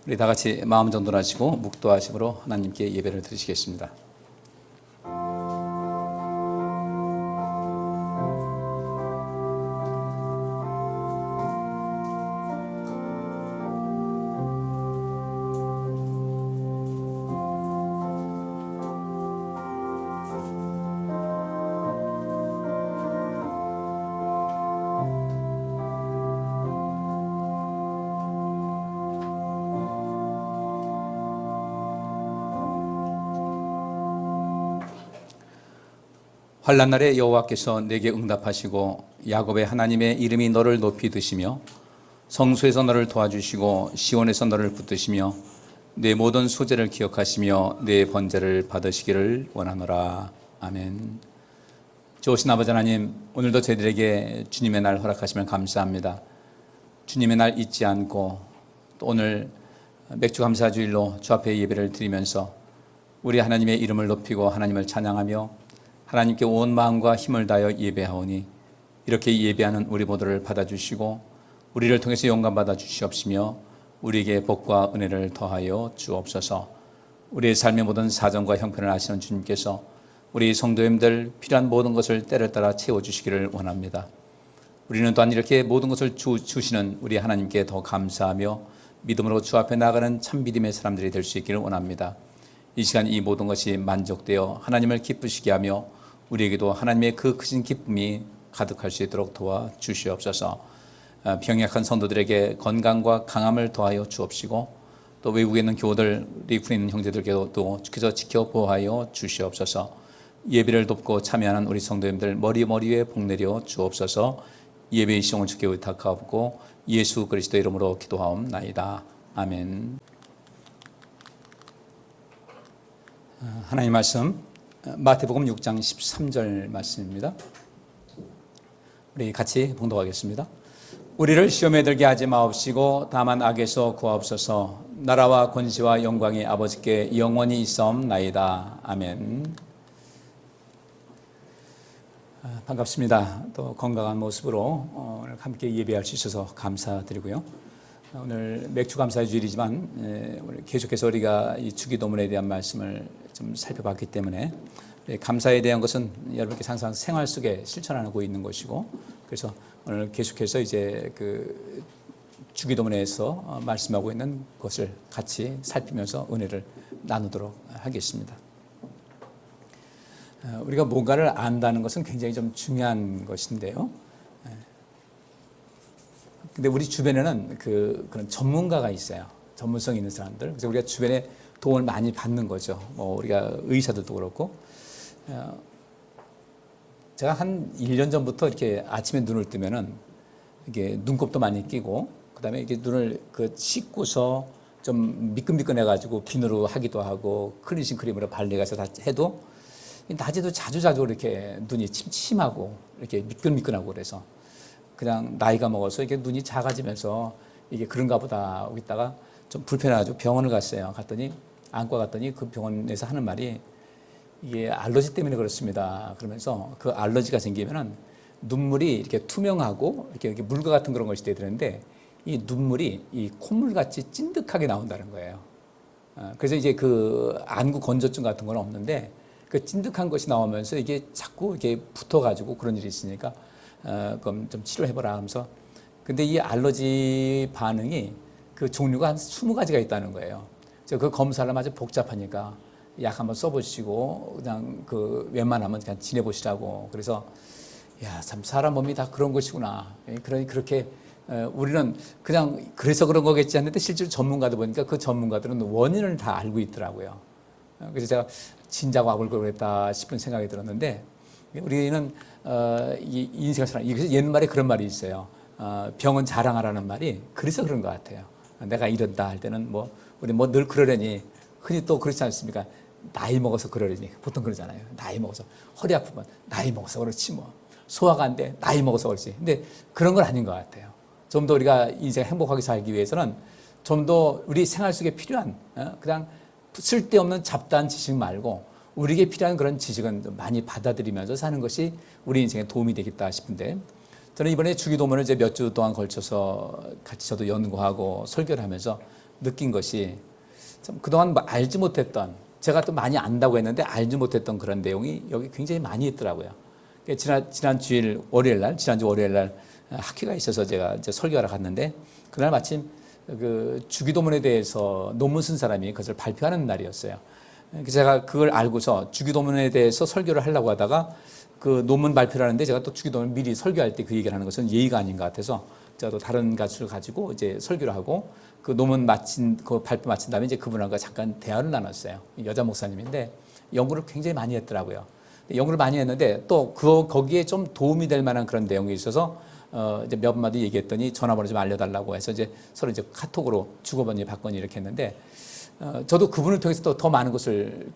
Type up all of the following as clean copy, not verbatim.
우리 다 같이 마음 정돈하시고 묵도하심으로 하나님께 예배를 드리시겠습니다. 환난 날에 여호와께서 내게 응답하시고 야곱의 하나님의 이름이 너를 높이 드시며 성소에서 너를 도와주시고 시온에서 너를 붙드시며 내 모든 소재를 기억하시며 내 번제를 받으시기를 원하노라. 아멘. 좋으신 아버지 하나님, 오늘도 저희들에게 주님의 날 허락하시면 감사합니다. 주님의 날 잊지 않고 또 오늘 맥주감사주일로 주 앞에 예배를 드리면서 우리 하나님의 이름을 높이고 하나님을 찬양하며 하나님께 온 마음과 힘을 다하여 예배하오니 이렇게 예배하는 우리 모두를 받아주시고 우리를 통해서 영광 받아 주시옵시며 우리에게 복과 은혜를 더하여 주옵소서. 우리의 삶의 모든 사정과 형편을 아시는 주님께서 우리 성도님들 필요한 모든 것을 때를 따라 채워주시기를 원합니다. 우리는 또한 이렇게 모든 것을 주시는 우리 하나님께 더 감사하며 믿음으로 주 앞에 나가는 참 믿음의 사람들이 될 수 있기를 원합니다. 이 시간 이 모든 것이 만족되어 하나님을 기쁘시게 하며 우리에게도 하나님의 그 크신 기쁨이 가득할 수 있도록 도와주시옵소서. 병약한 성도들에게 건강과 강함을 더하여 주옵시고 또 외국에 있는 교우들, 우리 군에 있는 형제들께도 또 주께서 지켜 보호하여 주시옵소서. 예배를 돕고 참여하는 우리 성도님들 머리 위에 복 내려 주옵소서. 예배의 시종을 주께 의탁하옵고 예수 그리스도 이름으로 기도하옵나이다. 아멘. 하나님 말씀 마태복음 6장 13절 말씀입니다. 우리 같이 봉독하겠습니다. 우리를 시험에 들게 하지 마옵시고 다만 악에서 구하옵소서. 나라와 권세와 영광이 아버지께 영원히 있사옵나이다. 아멘. 반갑습니다. 또 건강한 모습으로 오늘 함께 예배할 수 있어서 감사드리고요. 오늘 맥주감사의 주일이지만 오늘 계속해서 우리가 이 주기도문에 대한 말씀을 좀 살펴봤기 때문에 감사에 대한 것은 여러분께 항상 생활 속에 실천하고 있는 것이고, 그래서 오늘 계속해서 이제 그 주기도문에서 말씀하고 있는 것을 같이 살피면서 은혜를 나누도록 하겠습니다. 우리가 뭔가를 안다는 것은 굉장히 좀 중요한 것인데요. 근데 우리 주변에는 그런 전문가가 있어요. 전문성 있는 사람들. 그래서 우리가 주변에 도움을 많이 받는 거죠. 우리가 의사들도 그렇고. 제가 한 1년 전부터 이렇게 아침에 눈을 뜨면은 이게 눈곱도 많이 끼고, 그 다음에 이게 눈을 씻고서 좀 미끈미끈해가지고 비누로 하기도 하고, 클렌징 크림으로 발라서 다 해도, 낮에도 자주 이렇게 눈이 침침하고, 이렇게 미끈미끈하고 그래서, 그냥 나이가 먹어서 이게 눈이 작아지면서 이게 그런가 보다 하고 있다가 좀 불편해가지고 병원을 갔어요. 안과 갔더니 그 병원에서 하는 말이 이게 알러지 때문에 그렇습니다. 그러면서 그 알러지가 생기면은 눈물이 이렇게 투명하고 이렇게 물과 같은 그런 것이 되는데 이 눈물이 이 콧물같이 찐득하게 나온다는 거예요. 그래서 이제 그 안구 건조증 같은 건 없는데 그 찐득한 것이 나오면서 이게 자꾸 이렇게 붙어가지고 그런 일이 있으니까 그럼 좀 치료해보라 하면서, 근데 이 알러지 반응이 그 종류가 한 20가지가 있다는 거예요. 그 검사를 아주 복잡하니까 약 한번 써보시고 그냥 웬만하면 그냥 지내보시라고. 그래서 참 사람 몸이 다 그런 것이구나. 그렇게 우리는 그냥 그래서 그런 거겠지 했는데 실제로 전문가들 보니까 그 전문가들은 원인을 다 알고 있더라고요. 그래서 제가 진작 와볼 걸 그랬다 싶은 생각이 들었는데, 우리는 이 인생을 살아. 그래서 옛말에 그런 말이 있어요. 병은 자랑하라는 말이 그래서 그런 것 같아요. 내가 이런다 할 때는 우리 늘 그러려니, 흔히 또 그렇지 않습니까? 나이 먹어서 그러려니 보통 그러잖아요. 나이 먹어서 허리 아프면 나이 먹어서 그렇지 소화가 안 돼 나이 먹어서 그렇지. 근데 그런 건 아닌 것 같아요. 좀 더 우리가 인생 행복하게 살기 위해서는 좀 더 우리 생활 속에 필요한 그냥 쓸데없는 잡다한 지식 말고 우리에게 필요한 그런 지식은 많이 받아들이면서 사는 것이 우리 인생에 도움이 되겠다 싶은데, 저는 이번에 주기도문을 이제 몇 주 동안 걸쳐서 같이 저도 연구하고 설교를 하면서 느낀 것이 참 그동안 뭐 알지 못했던, 제가 또 많이 안다고 했는데 알지 못했던 그런 내용이 여기 굉장히 많이 있더라고요. 지난주 월요일 날 학회가 있어서 제가 이제 설교하러 갔는데, 그날 마침 그 주기도문에 대해서 논문 쓴 사람이 그것을 발표하는 날이었어요. 그래서 제가 그걸 알고서 주기도문에 대해서 설교를 하려고 하다가 그 논문 발표를 하는데, 제가 또 주기도문 미리 설교할 때 그 얘기를 하는 것은 예의가 아닌 것 같아서 제가 또 다른 가수를 가지고 이제 설교를 하고, 그 논문 그 발표 마친 다음에 이제 그분하고 잠깐 대화를 나눴어요. 여자 목사님인데 연구를 굉장히 많이 했더라고요. 연구를 많이 했는데 또 거기에 좀 도움이 될 만한 그런 내용이 있어서 이제 몇 마디 얘기했더니 전화번호 좀 알려달라고 해서 이제 서로 이제 카톡으로 주고받니 받거니 이렇게 했는데, 저도 그분을 통해서 또 더 많은 것을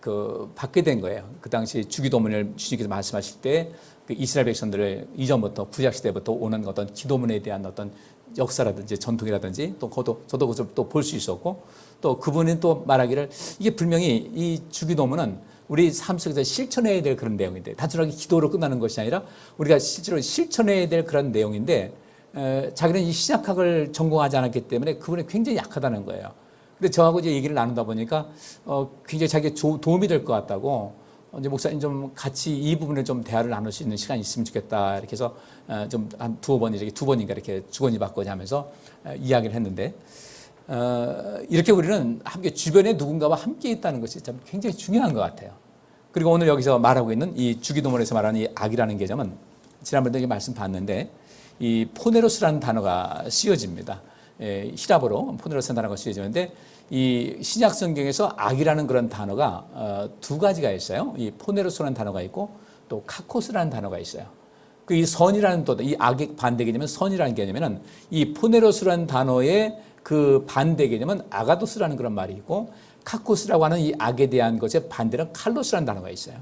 받게 된 거예요. 그 당시 주기도문을 주님께서 말씀하실 때 그 이스라엘 백성들을 이전부터 구약 시대부터 오는 어떤 기도문에 대한 어떤 역사라든지 전통이라든지 또 저도 그것을 또 볼 수 있었고, 또 그분은 또 말하기를 이게 분명히 이 주기도문은 우리 삶 속에서 실천해야 될 그런 내용인데, 단순하게 기도로 끝나는 것이 아니라 우리가 실제로 실천해야 될 그런 내용인데, 자기는 이 신약학을 전공하지 않았기 때문에 그분이 굉장히 약하다는 거예요. 근데 저하고 이제 얘기를 나누다 보니까 굉장히 자기에 도움이 될 것 같다고, 이제 목사님 좀 같이 이 부분을 좀 대화를 나눌 수 있는 시간이 있으면 좋겠다 이렇게 해서 좀 한 두 번인가 이렇게 주거니 받거니 하면서 이야기를 했는데, 이렇게 우리는 함께 주변에 누군가와 함께 있다는 것이 참 굉장히 중요한 것 같아요. 그리고 오늘 여기서 말하고 있는 이 주기도문에서 말하는 이 악이라는 개념은 지난번에도 말씀 봤는데, 이 포네로스라는 단어가 쓰여집니다. 히라보로 포네로스라는 단어가 쓰여지는데, 이 신약 성경에서 악이라는 그런 단어가 두 가지가 있어요. 이 포네로스라는 단어가 있고 또 카코스라는 단어가 있어요. 그 이 선이라는 또 이 악의 반대 개념은 선이라는 개념에는 이 포네로스라는 단어의 그 반대 개념은 아가도스라는 그런 말이 있고, 카코스라고 하는 이 악에 대한 것의 반대는 칼로스라는 단어가 있어요.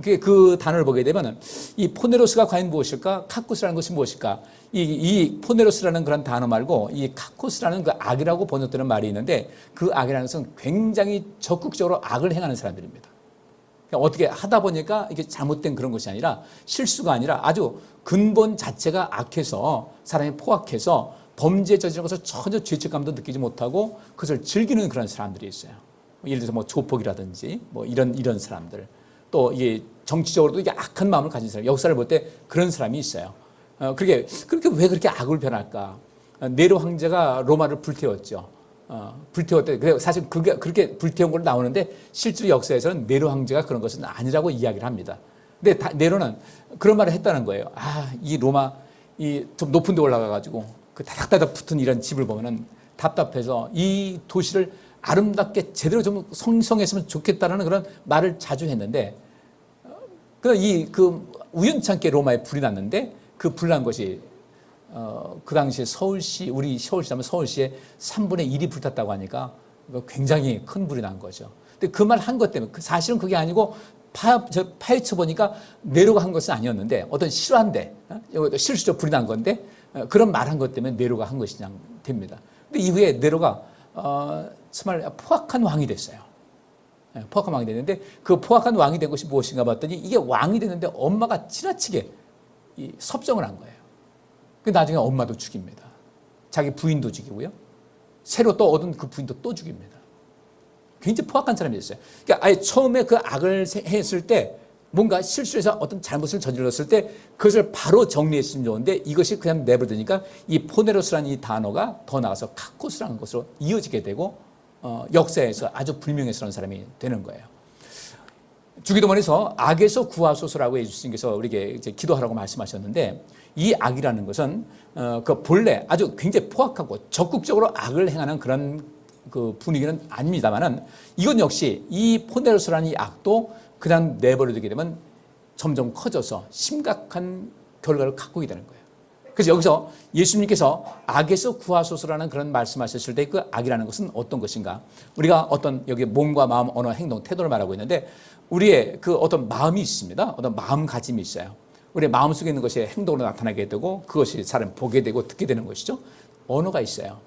그 단어를 보게 되면 이 포네로스가 과연 무엇일까? 카코스라는 것이 무엇일까? 이 포네로스라는 그런 단어 말고 이 카코스라는 그 악이라고 번역되는 말이 있는데, 그 악이라는 것은 굉장히 적극적으로 악을 행하는 사람들입니다. 그러니까 어떻게 하다 보니까 이게 잘못된 그런 것이 아니라, 실수가 아니라 아주 근본 자체가 악해서 사람이 포악해서 범죄에 저지른 것을 전혀 죄책감도 느끼지 못하고 그것을 즐기는 그런 사람들이 있어요. 예를 들어서 뭐 조폭이라든지 뭐 이런 사람들, 또 이게 정치적으로도 이게 악한 마음을 가진 사람, 역사를 볼 때 그런 사람이 있어요. 그렇게 왜 그렇게 악을 변할까? 네로 황제가 로마를 불태웠죠. 불태웠대. 그래 사실 그렇게 불태운 걸로 나오는데, 실제로 역사에서는 네로 황제가 그런 것은 아니라고 이야기를 합니다. 근데 네로는 그런 말을 했다는 거예요. 이 로마 좀 높은 데 올라가가지고 그 다닥다닥 붙은 이런 집을 보면은 답답해서 이 도시를 아름답게 제대로 좀 성성했으면 좋겠다는 그런 말을 자주 했는데, 그 우연찮게 로마에 불이 났는데, 그 불난 것이 그 당시에 우리 서울시라면 서울시에 3분의 1이 불탔다고 하니까 굉장히 큰 불이 난 거죠. 근데 그 말 한 것 때문에, 사실은 그게 아니고 파헤쳐 보니까 네로가 한 것은 아니었는데, 어떤 실화인데 실수적 불이 난 건데, 그런 말 한 것 때문에 네로가 한 것이 됩니다. 근데 이후에 네로가 정말 포악한 왕이 됐어요. 포악한 왕이 됐는데, 그 포악한 왕이 된 것이 무엇인가 봤더니, 이게 왕이 됐는데 엄마가 지나치게 섭정을 한 거예요. 나중에 엄마도 죽입니다. 자기 부인도 죽이고요. 새로 또 얻은 그 부인도 또 죽입니다. 굉장히 포악한 사람이 됐어요. 그러니까 아예 처음에 그 악을 했을 때, 뭔가 실수해서 어떤 잘못을 저질렀을 때 그것을 바로 정리했으면 좋은데, 이것이 그냥 내버려두니까 이 포네로스라는 이 단어가 더 나아가서 카코스라는 것으로 이어지게 되고, 역사에서 아주 불명예스러운 사람이 되는 거예요. 주기도문에서 악에서 구하소서라고 예수님께서 우리에게 이제 기도하라고 말씀하셨는데, 이 악이라는 것은 그 본래 아주 굉장히 포악하고 적극적으로 악을 행하는 그런 그 분위기는 아닙니다만은, 이건 역시 이 포네로스라는 이 악도 그냥 내버려두게 되면 점점 커져서 심각한 결과를 갖고 있게 되는 거예요. 그래서 여기서 예수님께서 악에서 구하소서라는 그런 말씀하셨을 때, 그 악이라는 것은 어떤 것인가? 우리가 어떤 여기 몸과 마음, 언어, 행동, 태도를 말하고 있는데, 우리의 그 어떤 마음이 있습니다. 어떤 마음가짐이 있어요. 우리의 마음속에 있는 것이 행동으로 나타나게 되고, 그것이 사람 보게 되고 듣게 되는 것이죠. 언어가 있어요.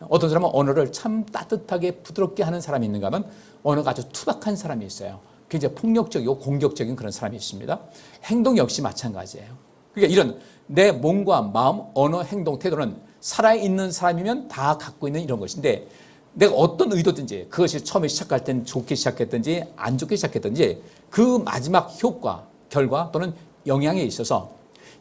어떤 사람은 언어를 참 따뜻하게 부드럽게 하는 사람이 있는가 하면, 언어가 아주 투박한 사람이 있어요. 굉장히 폭력적이고 공격적인 그런 사람이 있습니다. 행동 역시 마찬가지예요. 그러니까 이런 내 몸과 마음, 언어, 행동, 태도는 살아있는 사람이면 다 갖고 있는 이런 것인데, 내가 어떤 의도든지 그것이 처음에 시작할 땐 좋게 시작했든지 안 좋게 시작했든지 그 마지막 효과, 결과 또는 영향에 있어서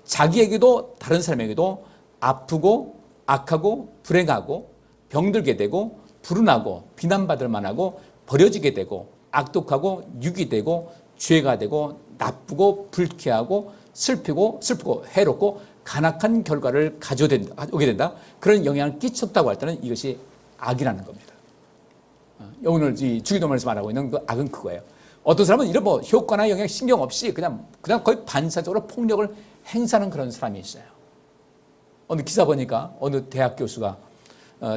자기에게도 다른 사람에게도 아프고 악하고 불행하고 병들게 되고 불운하고 비난받을 만하고 버려지게 되고 악독하고 유기되고 죄가 되고 나쁘고 불쾌하고 슬프고 해롭고 간악한 결과를 가져오게 된다. 그런 영향을 끼쳤다고 할 때는 이것이 악이라는 겁니다. 오늘 이 주기도문에서 말하고 있는 그 악은 그거예요. 어떤 사람은 이런 뭐 효과나 영향 신경 없이 그냥 거의 반사적으로 폭력을 행사하는 그런 사람이 있어요. 어느 기사 보니까 어느 대학 교수가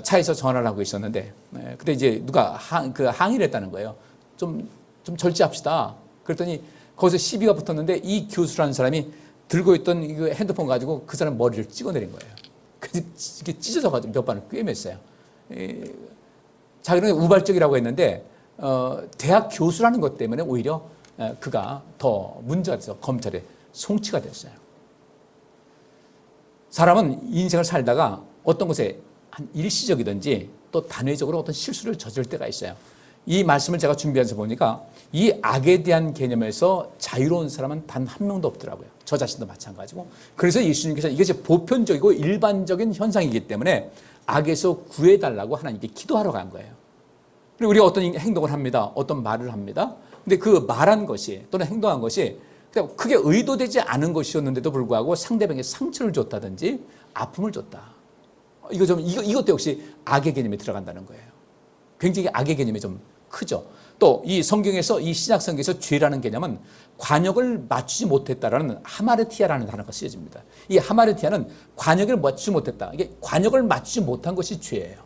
차에서 전화를 하고 있었는데, 그때 이제 누가 항의를 했다는 거예요. 좀 절제합시다. 그랬더니 거기서 시비가 붙었는데 이 교수라는 사람이 들고 있던 이 핸드폰 가지고 그 사람 머리를 찍어내린 거예요. 그래서 이게 찢어져가지고 몇 번을 꿰맸어요. 자기는 우발적이라고 했는데 대학 교수라는 것 때문에 오히려 그가 더 문제가 돼서 검찰에 송치가 됐어요. 사람은 인생을 살다가 어떤 것에 한 일시적이든지 또 단회적으로 어떤 실수를 저질 때가 있어요. 이 말씀을 제가 준비해서 보니까 이 악에 대한 개념에서 자유로운 사람은 단 한 명도 없더라고요. 저 자신도 마찬가지고. 그래서 예수님께서 이것이 보편적이고 일반적인 현상이기 때문에 악에서 구해달라고 하나님께 기도하러 간 거예요. 그리고 우리가 어떤 행동을 합니다. 어떤 말을 합니다. 근데 그 말한 것이 또는 행동한 것이 그냥 크게 의도되지 않은 것이었는데도 불구하고 상대방에게 상처를 줬다든지 아픔을 줬다. 이것도 역시 악의 개념에 들어간다는 거예요. 굉장히 악의 개념이 좀 크죠. 또 이 성경에서 이 신약 성경에서 죄라는 개념은 관역을 맞추지 못했다라는 하마르티아라는 단어가 쓰여집니다. 이 하마르티아는 관역을 맞추지 못했다. 이게 관역을 맞추지 못한 것이 죄예요.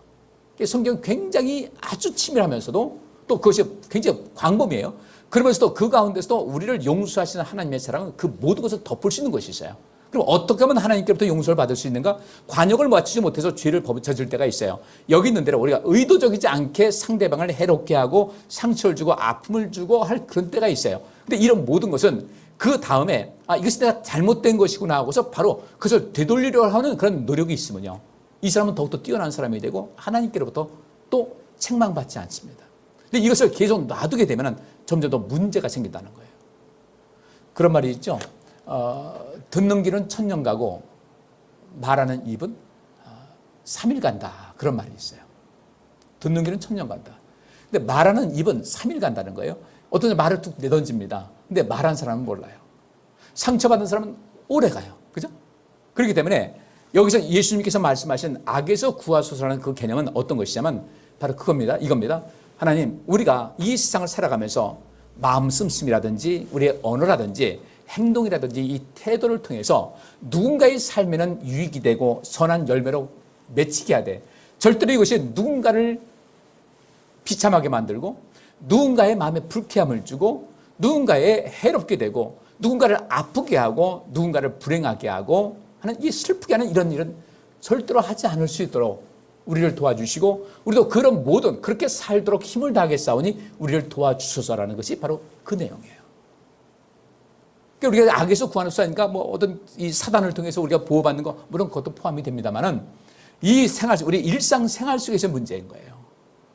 성경은 굉장히 아주 치밀하면서도 또 그것이 굉장히 광범위해요. 그러면서도 그 가운데서도 우리를 용서하시는 하나님의 사랑은 그 모든 것을 덮을 수 있는 것이 있어요. 그럼 어떻게 하면 하나님께로부터 용서를 받을 수 있는가? 관역을 맞추지 못해서 죄를 저질 때가 있어요. 여기 있는 대로 우리가 의도적이지 않게 상대방을 해롭게 하고 상처를 주고 아픔을 주고 할 그런 때가 있어요. 근데 이런 모든 것은 그 다음에 이것이 내가 잘못된 것이구나 하고서 바로 그것을 되돌리려 하는 그런 노력이 있으면요, 이 사람은 더욱더 뛰어난 사람이 되고 하나님께로부터 또 책망받지 않습니다. 근데 이것을 계속 놔두게 되면 점점 더 문제가 생긴다는 거예요. 그런 말이 있죠. 듣는 길은 천년 가고 말하는 입은 3일 간다. 그런 말이 있어요. 듣는 길은 천년 간다. 근데 말하는 입은 3일 간다는 거예요. 어떤 사람 말을 툭 내던집니다. 근데 말한 사람은 몰라요. 상처받은 사람은 오래 가요. 그죠? 그렇기 때문에 여기서 예수님께서 말씀하신 악에서 구하소서라는 그 개념은 어떤 것이냐면 바로 그겁니다. 이겁니다. 하나님, 우리가 이 세상을 살아가면서 마음 씀씀이라든지 우리의 언어라든지 행동이라든지 이 태도를 통해서 누군가의 삶에는 유익이 되고 선한 열매로 맺히게 하되, 절대로 이것이 누군가를 비참하게 만들고 누군가의 마음에 불쾌함을 주고 누군가에 해롭게 되고 누군가를 아프게 하고 누군가를 불행하게 하고 하는, 이 슬프게 하는 이런 일은 절대로 하지 않을 수 있도록 우리를 도와주시고, 우리도 그런 모든 그렇게 살도록 힘을 다하겠사오니 우리를 도와주소서라는 것이 바로 그 내용이에요. 그러니까 우리가 악에서 구하는 수사니까 뭐 어떤 이 사단을 통해서 우리가 보호받는 거, 물론 그것도 포함이 됩니다만은 이 생활, 우리 일상 생활 속에서의 문제인 거예요.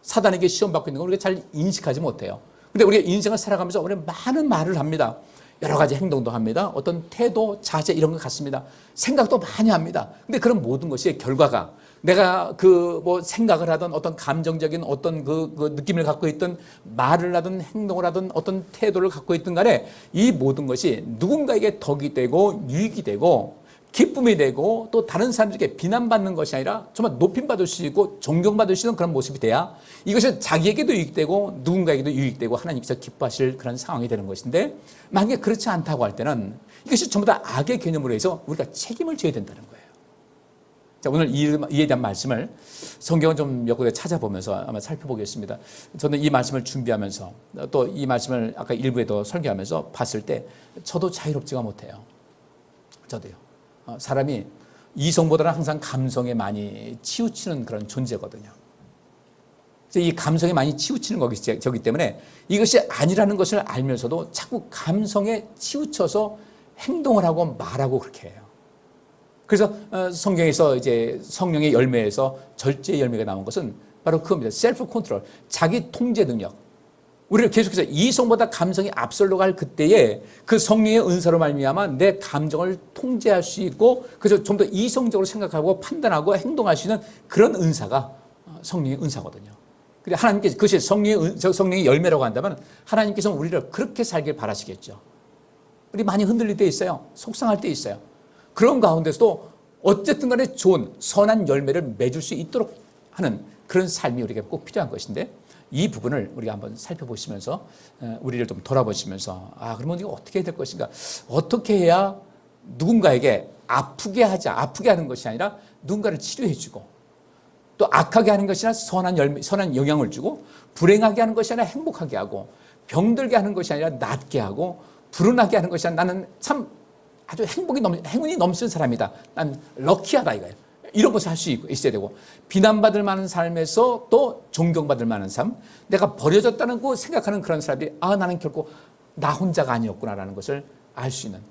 사단에게 시험받고 있는 걸 우리가 잘 인식하지 못해요. 근데 우리가 인생을 살아가면서 우리는 많은 말을 합니다. 여러 가지 행동도 합니다. 어떤 태도, 자세 이런 것 같습니다. 생각도 많이 합니다. 근데 그런 모든 것이 결과가 내가 뭐 생각을 하든 어떤 감정적인 어떤 그 느낌을 갖고 있던 말을 하든 행동을 하든 어떤 태도를 갖고 있든 간에 이 모든 것이 누군가에게 덕이 되고 유익이 되고 기쁨이 되고 또 다른 사람들에게 비난받는 것이 아니라 정말 높임받을 수 있고 존경받을 수 있는 그런 모습이 돼야 이것이 자기에게도 유익되고 누군가에게도 유익되고 하나님께서 기뻐하실 그런 상황이 되는 것인데, 만약에 그렇지 않다고 할 때는 이것이 전부 다 악의 개념으로 해서 우리가 책임을 져야 된다는 거예요. 자, 오늘 이에 대한 말씀을 성경을 좀 몇 군데 찾아보면서 아마 살펴보겠습니다. 저는 이 말씀을 준비하면서 또 이 말씀을 아까 일부에도 설교하면서 봤을 때 저도 자유롭지가 못해요. 저도요. 사람이 이성보다는 항상 감성에 많이 치우치는 그런 존재거든요. 이 감성에 많이 치우치는 거기 때문에 이것이 아니라는 것을 알면서도 자꾸 감성에 치우쳐서 행동을 하고 말하고 그렇게 해요. 그래서 성경에서 이제 성령의 열매에서 절제의 열매가 나온 것은 바로 그겁니다. 셀프 컨트롤, 자기 통제 능력. 우리를 계속해서 이성보다 감성이 앞설로 갈 그때에 그 성령의 은사로 말미암아 내 감정을 통제할 수 있고, 그래서 좀 더 이성적으로 생각하고 판단하고 행동할 수 있는 그런 은사가 성령의 은사거든요. 그래, 하나님께서 그것이 성령의 열매라고 한다면 하나님께서는 우리를 그렇게 살길 바라시겠죠. 우리 많이 흔들릴 때 있어요. 속상할 때 있어요. 그런 가운데서도 어쨌든 간에 좋은 선한 열매를 맺을 수 있도록 하는 그런 삶이 우리에게 꼭 필요한 것인데, 이 부분을 우리가 한번 살펴보시면서 우리를 좀 돌아보시면서 그러면 이거 어떻게 해야 될 것인가, 어떻게 해야 누군가에게 아프게 하는 것이 아니라 누군가를 치료해 주고, 또 악하게 하는 것이 아니라 선한 영향을 주고, 불행하게 하는 것이 아니라 행복하게 하고, 병들게 하는 것이 아니라 낫게 하고, 불운하게 하는 것이 아니라 나는 참 아주 행운이 넘치는 사람이다, 난 럭키하다, 이거예요. 이런 것을 할 수 있어야 되고, 비난받을 만한 삶에서 또 존경받을 만한 삶, 내가 버려졌다는 거 생각하는 그런 사람들이 나는 결코 나 혼자가 아니었구나라는 것을 알 수 있는,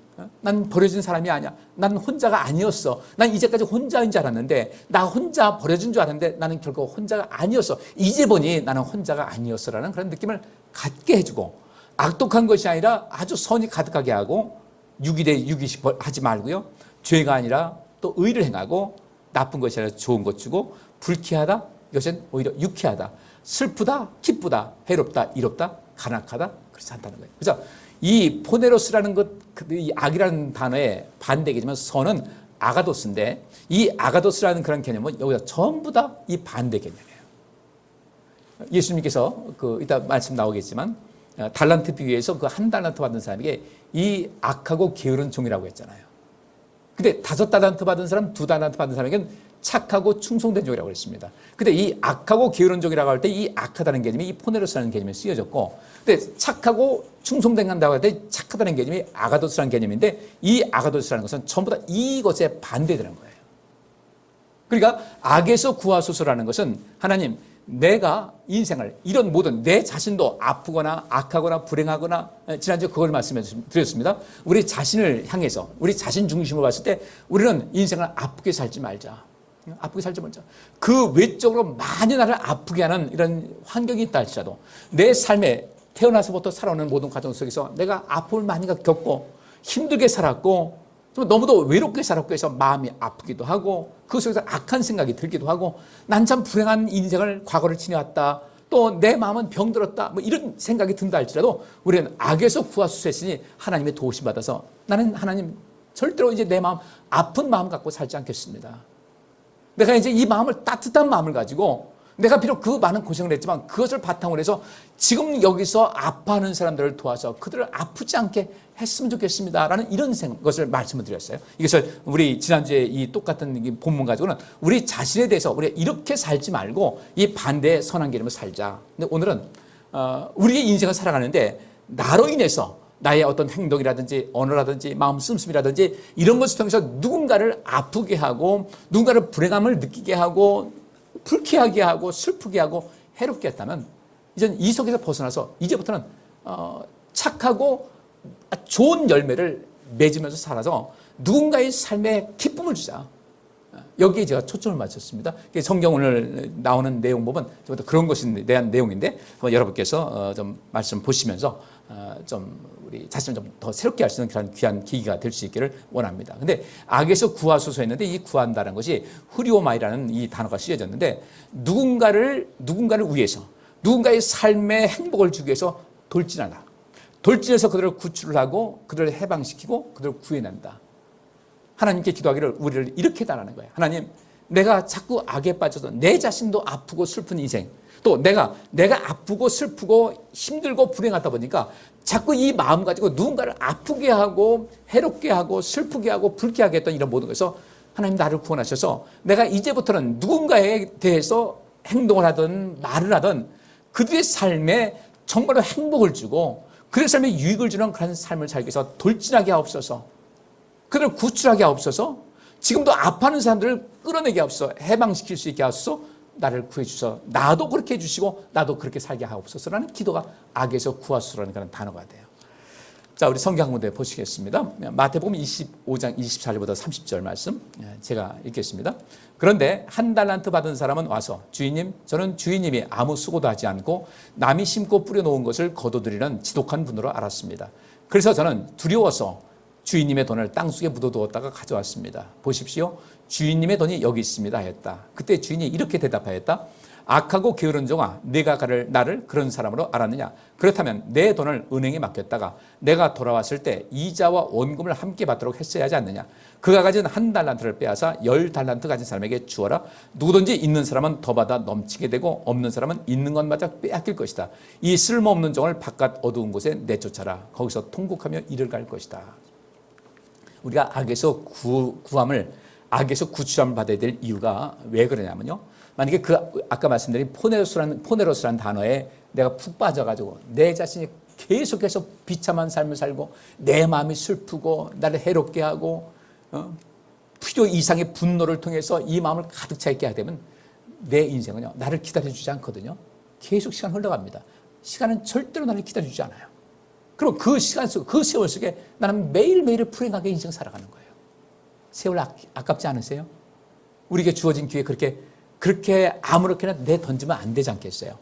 난 버려진 사람이 아니야, 난 혼자가 아니었어, 난 이제까지 혼자인 줄 알았는데, 나 혼자 버려진 줄 알았는데 나는 결코 혼자가 아니었어, 이제 보니 나는 혼자가 아니었어라는 그런 느낌을 갖게 해주고, 악독한 것이 아니라 아주 선이 가득하게 하고, 6위 대 6위씩 하지 말고요, 죄가 아니라 또 의를 행하고, 나쁜 것이 아니라 좋은 것 주고, 불쾌하다, 이것은 오히려 유쾌하다, 슬프다, 기쁘다, 해롭다, 이롭다, 간악하다, 그렇지 않다는 거예요. 그래서 이 포네로스라는 것, 이 악이라는 단어의 반대겠지만 선은 아가도스인데, 이 아가도스라는 그런 개념은 여기서 전부 다 이 반대 개념이에요. 예수님께서 이따 말씀 나오겠지만 달란트 비유에서 그 한 달란트 받은 사람에게 이 악하고 게으른 종이라고 했잖아요. 근데 5달란트 받은 사람, 2달란트 받은 사람에게는 착하고 충성된 종이라고 했습니다. 근데 이 악하고 게으른 종이라고 할 때 이 악하다는 개념이 이 포네로스라는 개념이 쓰여졌고, 근데 착하고 충성된다고 할 때 착하다는 개념이 아가도스라는 개념인데, 이 아가도스라는 것은 전부 다 이것에 반대되는 거예요. 그러니까 악에서 구하소서라는 것은, 하나님, 내가 인생을 이런 모든 내 자신도 아프거나 악하거나 불행하거나, 지난주에 그걸 말씀드렸습니다. 우리 자신을 향해서 우리 자신 중심으로 봤을 때 우리는 인생을 아프게 살지 말자. 아프게 살지 말자. 그 외적으로 많이 나를 아프게 하는 이런 환경이 있다 할지라도, 내 삶에 태어나서부터 살아오는 모든 과정 속에서 내가 아픔을 많이 겪고 힘들게 살았고, 너무도 외롭게 살았고 해서 마음이 아프기도 하고, 그 속에서 악한 생각이 들기도 하고, 난 참 불행한 인생을 과거를 지내왔다, 또 내 마음은 병들었다, 이런 생각이 든다 할지라도 우리는 악에서 구하소서했으니 하나님의 도우심 받아서 나는 하나님 절대로 이제 내 마음, 아픈 마음 갖고 살지 않겠습니다. 내가 이제 이 마음을, 따뜻한 마음을 가지고, 내가 비록 그 많은 고생을 했지만 그것을 바탕으로 해서 지금 여기서 아파하는 사람들을 도와서 그들을 아프지 않게 했으면 좋겠습니다 라는 이런 것을 말씀을 드렸어요. 이것을 우리 지난주에 이 똑같은 본문 가지고는 우리 자신에 대해서 우리가 이렇게 살지 말고 이 반대의 선한 개념을 살자. 근데 오늘은 우리의 인생을 살아가는데 나로 인해서 나의 어떤 행동이라든지 언어라든지 마음 씀씀이라든지 이런 것을 통해서 누군가를 아프게 하고, 누군가를 불행함을 느끼게 하고, 불쾌하게 하고, 슬프게 하고, 해롭게 했다면, 이제는 이 속에서 벗어나서 이제부터는 착하고 좋은 열매를 맺으면서 살아서 누군가의 삶에 기쁨을 주자. 여기에 제가 초점을 맞췄습니다. 성경 오늘 나오는 내용 보면 그런 것에 대한 내용인데, 한번 여러분께서 좀 말씀 보시면서 좀 우리 자신을 좀 더 새롭게 할 수 있는 그런 귀한 계기가 될 수 있기를 원합니다. 근데 악에서 구하소서 했는데, 이 구한다는 것이 후리오마이라는 이 단어가 쓰여졌는데, 누군가를 위해서, 누군가의 삶에 행복을 주기 위해서 돌진하다. 돌진해서 그들을 구출을 하고 그들을 해방시키고 그들을 구해낸다. 하나님께 기도하기를 우리를 이렇게 달라는 거예요. 하나님, 내가 자꾸 악에 빠져서 내 자신도 아프고 슬픈 인생, 또 내가 아프고 슬프고 힘들고 불행하다 보니까 자꾸 이 마음 가지고 누군가를 아프게 하고 해롭게 하고 슬프게 하고 불쾌하게 했던 이런 모든 것에서 하나님 나를 구원하셔서 내가 이제부터는 누군가에 대해서 행동을 하든 말을 하든 그들의 삶에 정말로 행복을 주고 그들의 삶에 유익을 주는 그런 삶을 살기 위해서 돌진하게 하옵소서. 그들을 구출하게 하옵소서. 지금도 아파하는 사람들을 끌어내게 하옵소서. 해방시킬 수 있게 하옵소서. 나를 구해주셔서 나도 그렇게 해주시고 나도 그렇게 살게 하옵소서라는 기도가 악에서 구하소서라는 그런 단어가 돼요. 자, 우리 성경 한 군데 보시겠습니다. 마태복음 25장 24절부터 30절 말씀 제가 읽겠습니다. 그런데 한 달란트 받은 사람은 와서 주인님, 저는 주인님이 아무 수고도 하지 않고 남이 심고 뿌려놓은 것을 거둬들이는 지독한 분으로 알았습니다. 그래서 저는 두려워서 주인님의 돈을 땅속에 묻어두었다가 가져왔습니다. 보십시오. 주인님의 돈이 여기 있습니다 했다. 그때 주인이 이렇게 대답하였다. 악하고 게으른 종아, 내가 나를 그런 사람으로 알았느냐? 그렇다면 내 돈을 은행에 맡겼다가 내가 돌아왔을 때 이자와 원금을 함께 받도록 했어야 하지 않느냐? 그가 가진 한 달란트를 빼앗아 10달란트 가진 사람에게 주어라. 누구든지 있는 사람은 더 받아 넘치게 되고 없는 사람은 있는 것마저 빼앗길 것이다. 이 쓸모없는 종을 바깥 어두운 곳에 내쫓아라. 거기서 통곡하며 이를 갈 것이다. 우리가 악에서 악에서 구출함을 받아야 될 이유가 왜 그러냐면요. 만약에 아까 말씀드린 포네로스라는 단어에 내가 푹 빠져가지고 내 자신이 계속해서 비참한 삶을 살고 내 마음이 슬프고 나를 해롭게 하고 필요 이상의 분노를 통해서 이 마음을 가득 차 있게 하게 되면 내 인생은요, 나를 기다려주지 않거든요. 계속 시간 흘러갑니다. 시간은 절대로 나를 기다려주지 않아요. 그럼 그 시간 속, 그 세월 속에 나는 매일매일 불행하게 인생 살아가는 거예요. 세월 아깝지 않으세요? 우리에게 주어진 기회 그렇게 아무렇게나 내던지면 안 되지 않겠어요?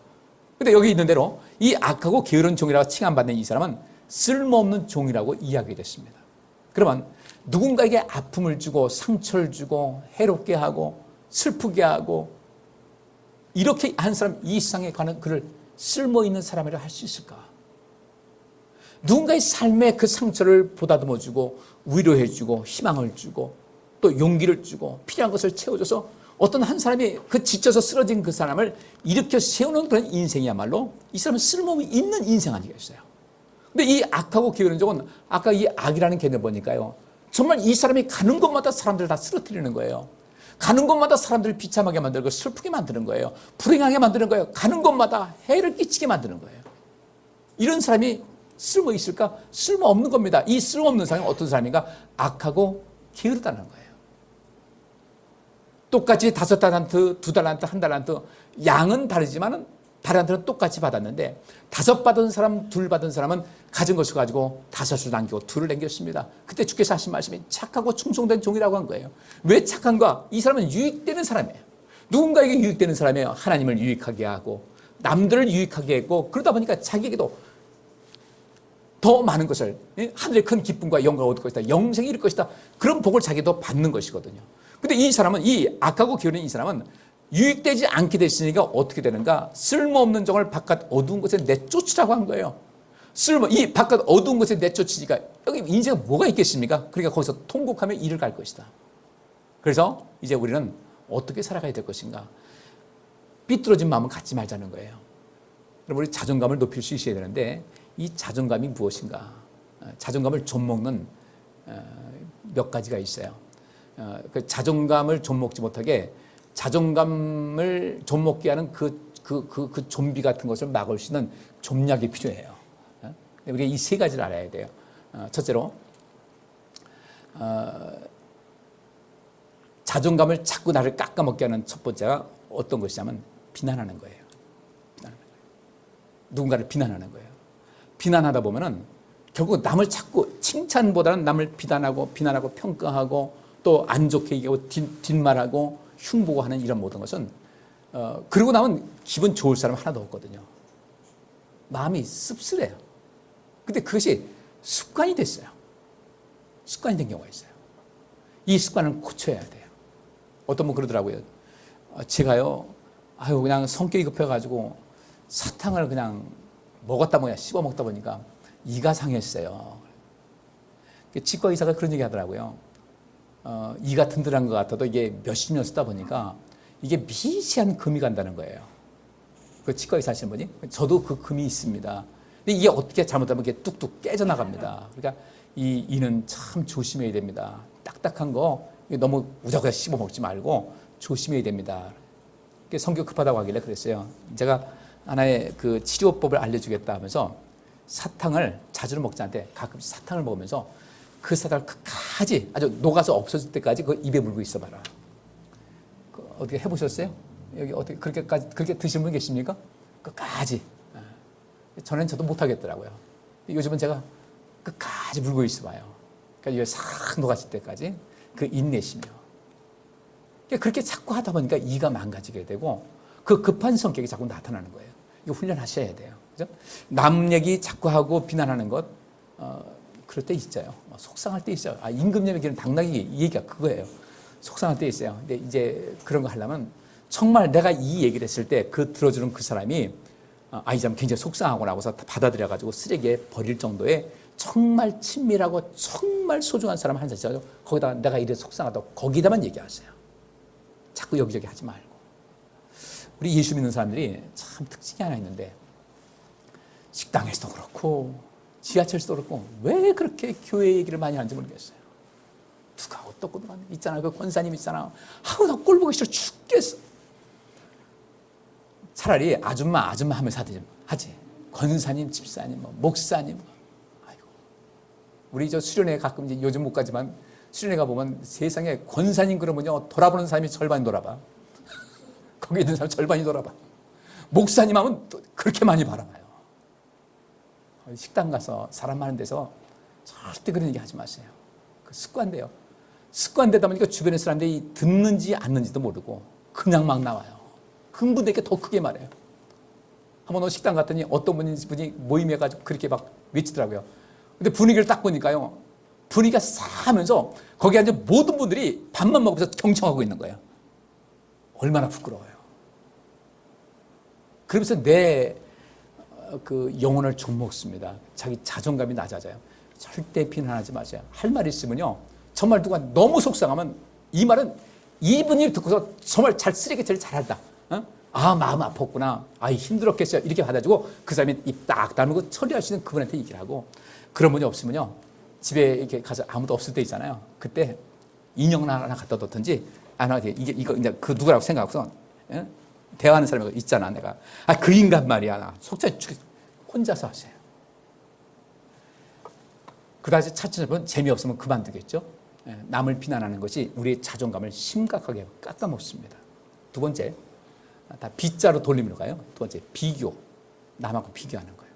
근데 여기 있는 대로 이 악하고 게으른 종이라고 칭함받는 이 사람은 쓸모없는 종이라고 이야기됐습니다. 그러면 누군가에게 아픔을 주고 상처를 주고 해롭게 하고 슬프게 하고 이렇게 한 사람, 이 세상에 가는 그를 쓸모있는 사람이라 할 수 있을까? 누군가의 삶에 그 상처를 보다듬어주고 위로해주고 희망을 주고 또 용기를 주고 필요한 것을 채워줘서 어떤 한 사람이 그 지쳐서 쓰러진 그 사람을 일으켜 세우는 그런 인생이야말로 이 사람은 쓸모이 있는 인생 아니겠어요? 근데 이 악하고 게으른 종은 아까 이 악이라는 개념을 보니까요, 정말 이 사람이 가는 곳마다 사람들을 다 쓰러뜨리는 거예요. 가는 곳마다 사람들을 비참하게 만들고 슬프게 만드는 거예요. 불행하게 만드는 거예요. 가는 곳마다 해를 끼치게 만드는 거예요. 이런 사람이 쓸모 있을까? 쓸모 없는 겁니다. 이 쓸모없는 사람이 어떤 사람인가? 악하고 게으르다는 거예요. 똑같이 5달란트, 2달란트, 1달란트 양은 다르지만 달란트는 똑같이 받았는데 5 받은 사람, 2 받은 사람은 가진 것을 가지고 5을 남기고 2를 남겼습니다. 그때 주께서 하신 말씀이 착하고 충성된 종이라고 한 거예요. 왜 착한가? 이 사람은 유익되는 사람이에요. 누군가에게 유익되는 사람이에요. 하나님을 유익하게 하고 남들을 유익하게 했고 그러다 보니까 자기에게도 더 많은 것을, 하늘의 큰 기쁨과 영광을 얻을 것이다. 영생이 이룰 것이다. 그런 복을 자기도 받는 것이거든요. 근데 이 사람은, 이 악하고 게으른 이 사람은 유익되지 않게 됐으니까 어떻게 되는가? 쓸모없는 종을 바깥 어두운 곳에 내쫓으라고 한 거예요. 이 바깥 어두운 곳에 내쫓으니까 여기 인생에 뭐가 있겠습니까? 그러니까 거기서 통곡하며 이를 갈 것이다. 그래서 이제 우리는 어떻게 살아가야 될 것인가? 삐뚤어진 마음은 갖지 말자는 거예요. 그럼 우리 자존감을 높일 수 있어야 되는데 이 자존감이 무엇인가? 자존감을 좀먹는 몇 가지가 있어요. 그 자존감을 좀먹지 못하게 자존감을 좀먹게 하는 그 좀비 같은 것을 막을 수 있는 좀약이 필요해요. 우리가 이 3가지를 알아야 돼요. 첫째로 자존감을 자꾸 나를 깎아먹게 하는 첫 번째가 어떤 것이냐면 비난하는 거예요. 누군가를 비난하는 거예요. 비난하다 보면은 결국 남을 자꾸 칭찬보다는 남을 비난하고 평가하고 또 안 좋게 얘기하고 뒷말하고 흉보고 하는 이런 모든 것은 그러고 나면 기분 좋을 사람 하나도 없거든요. 마음이 씁쓸해요. 근데 그것이 습관이 됐어요. 습관이 된 경우가 있어요. 이 습관을 고쳐야 돼요. 어떤 분 그러더라고요. 제가요, 그냥 성격이 급해가지고 사탕을 그냥 먹었다 보니까 씹어 먹다 보니까 이가 상했어요. 치과 의사가 그런 얘기 하더라고요. 이가 든든한 것 같아도 이게 몇십 년 쓰다 보니까 이게 미세한 금이 간다는 거예요. 그 치과 의사 하시는 분이. 저도 그 금이 있습니다. 근데 이게 어떻게 잘못하면 이게 뚝뚝 깨져나갑니다. 그러니까 이 이는 참 조심해야 됩니다. 딱딱한 거 너무 우자우자 씹어 먹지 말고 조심해야 됩니다. 성격 급하다고 하길래 그랬어요. 제가 하나의 그 치료법을 알려주겠다 하면서 사탕을 자주는 먹지 않는데 가끔씩 사탕을 먹으면서 그 사탕을 끝까지 아주 녹아서 없어질 때까지 그 입에 물고 있어봐라. 어떻게 해보셨어요? 여기 어떻게 그렇게 드시는 분 계십니까? 끝까지. 저도 못하겠더라고요. 요즘은 제가 끝까지 물고 있어봐요. 그러니까 이게 싹 녹아질 때까지 그 인내심이요. 그러니까 그렇게 자꾸 하다 보니까 이가 망가지게 되고 그 급한 성격이 자꾸 나타나는 거예요. 이거 훈련하셔야 돼요. 그죠? 남 얘기 자꾸 하고 비난하는 것, 그럴 때 있어요. 속상할 때 있어요. 임금님의 길은 당나귀 얘기가 그거예요. 속상할 때 있어요. 근데 이제 그런 거 하려면 정말 내가 이 얘기를 했을 때 그 들어주는 그 사람이 이 사람 굉장히 속상하고 나고서 받아들여가지고 쓰레기에 버릴 정도의 정말 친밀하고 정말 소중한 사람 한 사람 있어요. 거기다가 내가 이래 속상하다고 거기다만 얘기하세요. 자꾸 여기저기 하지 말고. 우리 예수 믿는 사람들이 참 특징이 하나 있는데 식당에서도 그렇고 지하철에서도 그렇고 왜 그렇게 교회 얘기를 많이 하는지 모르겠어요. 누가 어떻고 누가 있잖아요. 그 권사님 있잖아. 나 꼴 보기 싫어 죽겠어. 차라리 아줌마 하면서 하지. 권사님, 집사님, 목사님. 아이고. 우리 저 수련회 가끔 이제 요즘 못 가지만 수련회 가보면 세상에 권사님 그러면요. 돌아보는 사람이 절반이 돌아봐. 거기 있는 사람 절반이 돌아봐. 목사님 하면 또 그렇게 많이 바라봐요. 식당 가서 사람 많은 데서 절대 그런 얘기 하지 마세요. 그 습관돼요. 습관되다 보니까 주변의 사람들이 듣는지 않는지도 모르고 그냥 막 나와요. 흥분되게 더 크게 말해요. 한번 식당 갔더니 어떤 분이 모임해가지고 그렇게 막 외치더라고요. 근데 분위기를 딱 보니까요. 분위기가 싸하면서 거기 앉은 모든 분들이 밥만 먹으면서 경청하고 있는 거예요. 얼마나 부끄러워요. 그러면서 내 그 영혼을 좀먹습니다. 자기 자존감이 낮아져요. 절대 비난하지 마세요. 할 말 있으면요. 정말 누가 너무 속상하면 이 말은 이분이 듣고서 정말 쓰레기 처리 잘한다. 마음 아팠구나. 힘들었겠어요. 이렇게 받아주고 그 사람이 입 딱 다물고 처리할 수 있는 그분한테 얘기를 하고 그런 분이 없으면요. 집에 이렇게 가서 아무도 없을 때 있잖아요. 그때 인형 하나 갖다 뒀든지 이거 이제 그 누구라고 생각하고서 대화하는 사람이 있잖아. 내가 그 인간 말이야. 나 속상해 죽겠어. 혼자서 하세요. 그다지 찾으면 재미없으면 그만두겠죠. 남을 비난하는 것이 우리의 자존감을 심각하게 깎아먹습니다. 두 번째, 다 B자로 돌림으로 가요. 두 번째, 비교. 남하고 비교하는 거예요.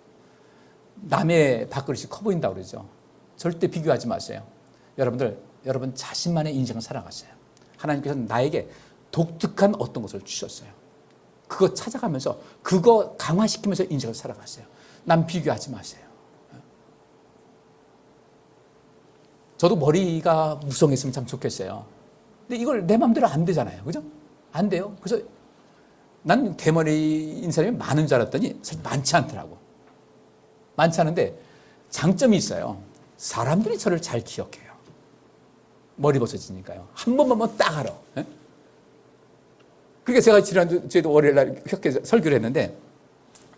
남의 밥그릇이 커 보인다고 그러죠. 절대 비교하지 마세요. 여러분 자신만의 인생을 살아가세요. 하나님께서 나에게 독특한 어떤 것을 주셨어요. 그거 찾아가면서 그거 강화시키면서 인생을 살아가세요. 남 비교하지 마세요. 저도 머리가 무성했으면 참 좋겠어요. 근데 이걸 내 마음대로 안 되잖아요. 그죠? 안 돼요. 그래서 난 대머리인 사람이 많은 줄 알았더니 사실 많지 않더라고. 많지 않은데 장점이 있어요. 사람들이 저를 잘 기억해요. 머리 벗어지니까요. 한 번만 딱 알아. 그러니까 제가 지난주에도 월요일날 설교를 했는데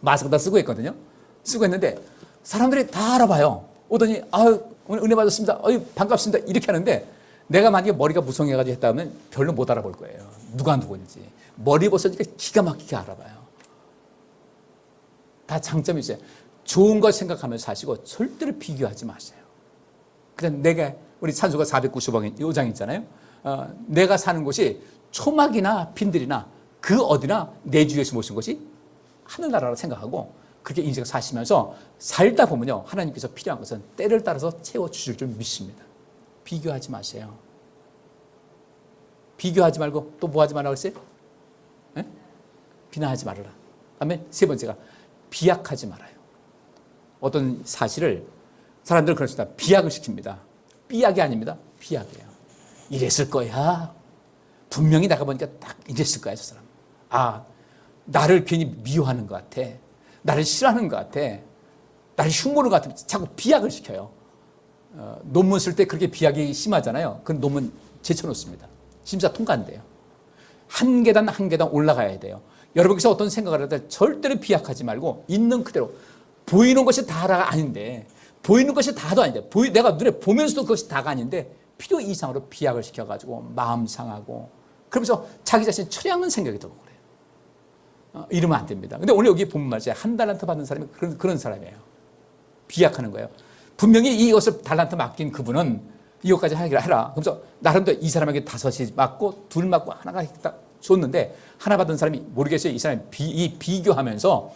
마스크 다 쓰고 했거든요. 쓰고 했는데 사람들이 다 알아봐요. 오더니 오늘 은혜 받았습니다. 반갑습니다. 이렇게 하는데 내가 만약에 머리가 무성해가지고 했다면 별로 못 알아볼 거예요. 누가 누군지. 머리 벗으니까 기가 막히게 알아봐요. 다 장점이 있어요. 좋은 걸 생각하면서 사시고 절대로 비교하지 마세요. 그냥 우리 찬수가 495장 있잖아요. 내가 사는 곳이 초막이나 빈들이나 그 어디나 내 주에서 모신 것이 하늘나라라 생각하고 그렇게 인생을 사시면서 살다 보면요. 하나님께서 필요한 것은 때를 따라서 채워주실 줄 믿습니다. 비교하지 마세요. 비교하지 말고 또 뭐 하지 말라고 했어요? 비난하지 말아라. 그다음에 세 번째가 비약하지 말아요. 어떤 사실을 사람들은 그렇습니다. 비약을 시킵니다. 비약이 아닙니다. 비약이에요. 이랬을 거야. 분명히 내가 보니까 딱 이랬을 거야, 저 사람. 나를 괜히 미워하는 것 같아. 나를 싫어하는 것 같아. 나를 흉보는 것 같아. 자꾸 비약을 시켜요. 논문 쓸 때 그렇게 비약이 심하잖아요. 그 논문 제쳐놓습니다. 심사 통과 안 돼요. 한 계단 한 계단 올라가야 돼요. 여러분께서 어떤 생각을 할 때 절대로 비약하지 말고 있는 그대로 보이는 것이 다가 아닌데 보이는 것이 다도 아닌데 내가 눈에 보면서도 그것이 다가 아닌데 필요 이상으로 비약을 시켜가지고 마음 상하고 그러면서 자기 자신 처량한 생각이 들고 그래요. 이러면 안 됩니다. 근데 오늘 여기 보면 말이죠. 한 달란트 받는 사람이 그런 사람이에요. 비약하는 거예요. 분명히 이것을 달란트 맡긴 그분은 이것까지 하기를 해라. 그래서 나름대로 이 사람에게 5이 맞고 2 맞고 하나가 딱 줬는데 하나 받은 사람이 모르겠어요. 이 사람이 비교하면서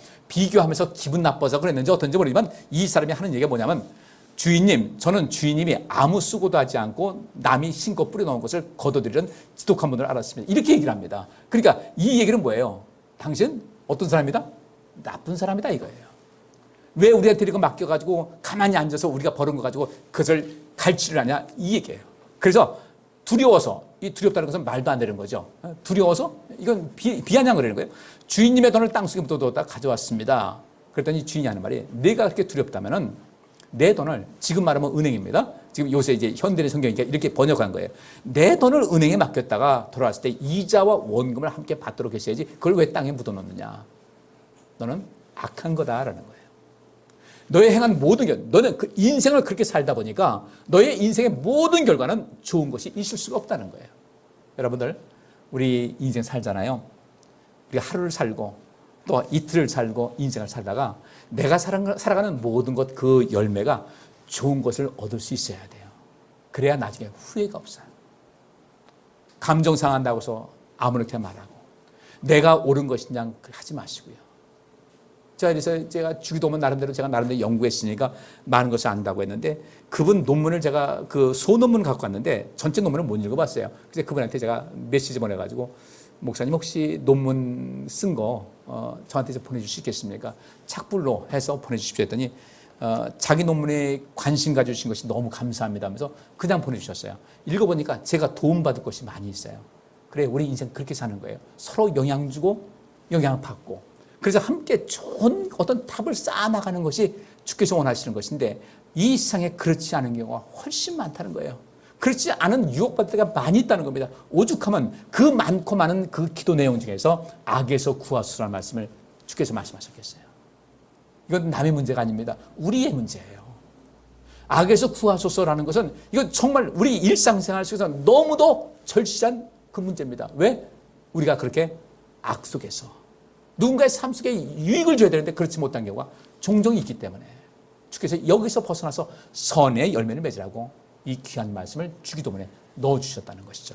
기분 나빠서 그랬는지 어떤지 모르지만 이 사람이 하는 얘기가 뭐냐면 주인님, 저는 주인님이 아무 수고도 하지 않고 남이 신고 뿌려놓은 것을 거둬들이는 지독한 분을 알았습니다. 이렇게 얘기를 합니다. 그러니까 이 얘기는 뭐예요? 당신 어떤 사람이다? 나쁜 사람이다 이거예요. 왜 우리한테 이거 맡겨가지고 가만히 앉아서 우리가 벌은 거 가지고 그것을 갈취를 하냐 이 얘기예요. 그래서 두려워서, 이 두렵다는 것은 말도 안 되는 거죠. 두려워서 이건 비아냥거리는 거예요. 주인님의 돈을 땅속에 묻어두었다 가져왔습니다. 그랬더니 주인이 하는 말이, 내가 그렇게 두렵다면은 내 돈을, 지금 말하면 은행입니다. 지금 요새 이제 현대의 성경이니까 이렇게 번역한 거예요. 내 돈을 은행에 맡겼다가 돌아왔을 때 이자와 원금을 함께 받도록 했어야지 그걸 왜 땅에 묻어놓느냐. 너는 악한 거다라는 거예요. 너의 행한 모든 결, 너는 그 인생을 그렇게 살다 보니까 너의 인생의 모든 결과는 좋은 것이 있을 수가 없다는 거예요. 여러분들, 우리 인생 살잖아요. 우리가 하루를 살고 또 이틀을 살고 인생을 살다가 내가 살아가는 모든 것, 그 열매가 좋은 것을 얻을 수 있어야 돼요. 그래야 나중에 후회가 없어요. 감정 상한다고 해서 아무렇게나 말하고 내가 옳은 것이냐 하지 마시고요. 그래서 제가 주기도문 나름대로 제가 나름대로 연구했으니까 많은 것을 안다고 했는데, 그분 논문을 제가 그 소논문을 갖고 왔는데 전체 논문을 못 읽어봤어요. 그래서 그분한테 제가 메시지 보내가지고, 목사님 혹시 논문 쓴 거 저한테 좀 보내줄 수 있겠습니까? 착불로 해서 보내주십시오 했더니 자기 논문에 관심 가져주신 것이 너무 감사합니다 하면서 그냥 보내주셨어요. 읽어보니까 제가 도움받을 것이 많이 있어요. 그래, 우리 인생 그렇게 사는 거예요. 서로 영향 주고 영향을 받고, 그래서 함께 좋은 어떤 탑을 쌓아나가는 것이 주께서 원하시는 것인데, 이 세상에 그렇지 않은 경우가 훨씬 많다는 거예요. 그렇지 않은 유혹받을 때가 많이 있다는 겁니다. 오죽하면 그 많고 많은 그 기도 내용 중에서 악에서 구하소서라는 말씀을 주께서 말씀하셨겠어요. 이건 남의 문제가 아닙니다. 우리의 문제예요. 악에서 구하소서라는 것은 이건 정말 우리 일상생활 속에서 너무도 절실한 그 문제입니다. 왜? 우리가 그렇게 악 속에서 누군가의 삶 속에 유익을 줘야 되는데 그렇지 못한 경우가 종종 있기 때문에 주께서 여기서 벗어나서 선의 열매를 맺으라고 이 귀한 말씀을 주기도문에 넣어주셨다는 것이죠.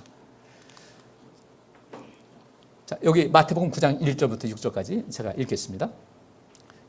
자, 여기 마태복음 9장 1절부터 6절까지 제가 읽겠습니다.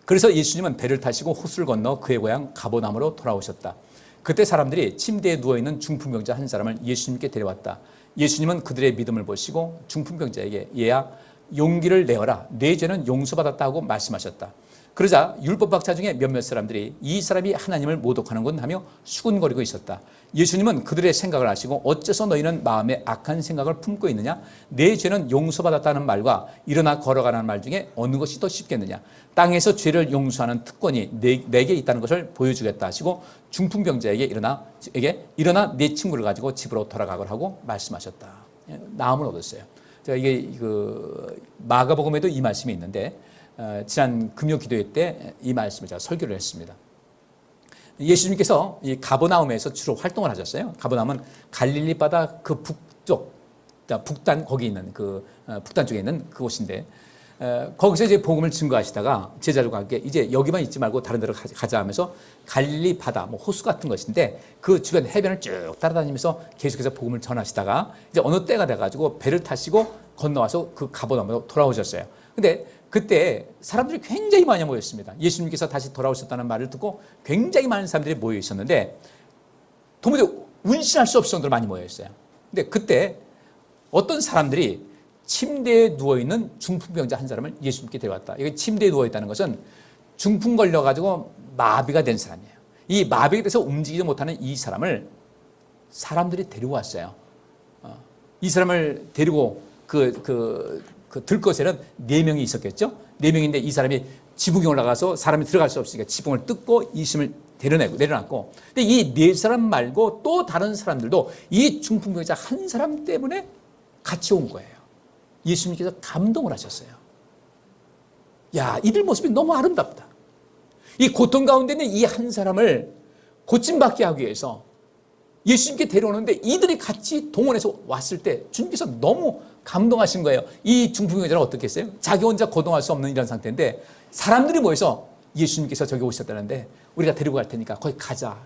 그래서 예수님은 배를 타시고 호수를 건너 그의 고향 가버나움으로 돌아오셨다. 그때 사람들이 침대에 누워있는 중풍병자 한 사람을 예수님께 데려왔다. 예수님은 그들의 믿음을 보시고 중풍병자에게, 얘야 용기를 내어라, 내 죄는 용서받았다고 말씀하셨다. 그러자 율법학자 중에 몇몇 사람들이 이 사람이 하나님을 모독하는군 하며 수군거리고 있었다. 예수님은 그들의 생각을 아시고, 어째서 너희는 마음에 악한 생각을 품고 있느냐? 내 죄는 용서받았다는 말과 일어나 걸어가라는 말 중에 어느 것이 더 쉽겠느냐? 땅에서 죄를 용서하는 특권이 내게 있다는 것을 보여주겠다 하시고, 중풍병자에게 일어나 내 친구를 가지고 집으로 돌아가거라 하고 말씀하셨다. 나음을 얻었어요. 제가 이게 마가복음에도 이 말씀이 있는데, 지난 금요 기도회 때 이 말씀을 제가 설교를 했습니다. 예수님께서 이 가버나움에서 주로 활동을 하셨어요. 가버나움은 갈릴리 바다 그 북쪽, 북단, 거기 있는 그 북단 쪽에 있는 그곳인데, 거기서 이제 복음을 증거하시다가 제자들과 함께 이제 여기만 있지 말고 다른 데로 가자 하면서 갈릴리 바다, 뭐 호수 같은 것인데 그 주변 해변을 쭉 따라다니면서 계속해서 복음을 전하시다가 이제 어느 때가 돼가지고 배를 타시고 건너와서 그 가버나움으로 돌아오셨어요. 근데 그때 사람들이 굉장히 많이 모였습니다. 예수님께서 다시 돌아오셨다는 말을 듣고 굉장히 많은 사람들이 모여 있었는데 도무지 운신할 수 없을 정도로 많이 모여 있어요. 근데 그때 어떤 사람들이 침대에 누워있는 중풍병자 한 사람을 예수님께 데려왔다. 이게 침대에 누워있다는 것은 중풍 걸려가지고 마비가 된 사람이에요. 이 마비가 돼서 움직이지 못하는 이 사람을 사람들이 데려왔어요. 이 사람을 데리고 그 들것에는 4명이 있었겠죠. 4명인데 이 사람이 지붕에 올라가서 사람이 들어갈 수 없으니까 지붕을 뜯고 이 사람을 내려놨고, 근데 이 4사람 말고 또 다른 사람들도 이 중풍병자 한 사람 때문에 같이 온 거예요. 예수님께서 감동을 하셨어요. 야, 이들 모습이 너무 아름답다. 이 고통 가운데 있는 이 한 사람을 고침받게 하기 위해서 예수님께 데려오는데 이들이 같이 동원해서 왔을 때 주님께서 너무 감동하신 거예요. 이 중풍병자는 어떻게 했어요? 자기 혼자 거동할 수 없는 이런 상태인데 사람들이 모여서 예수님께서 저기 오셨다는데 우리가 데리고 갈 테니까 거기 가자.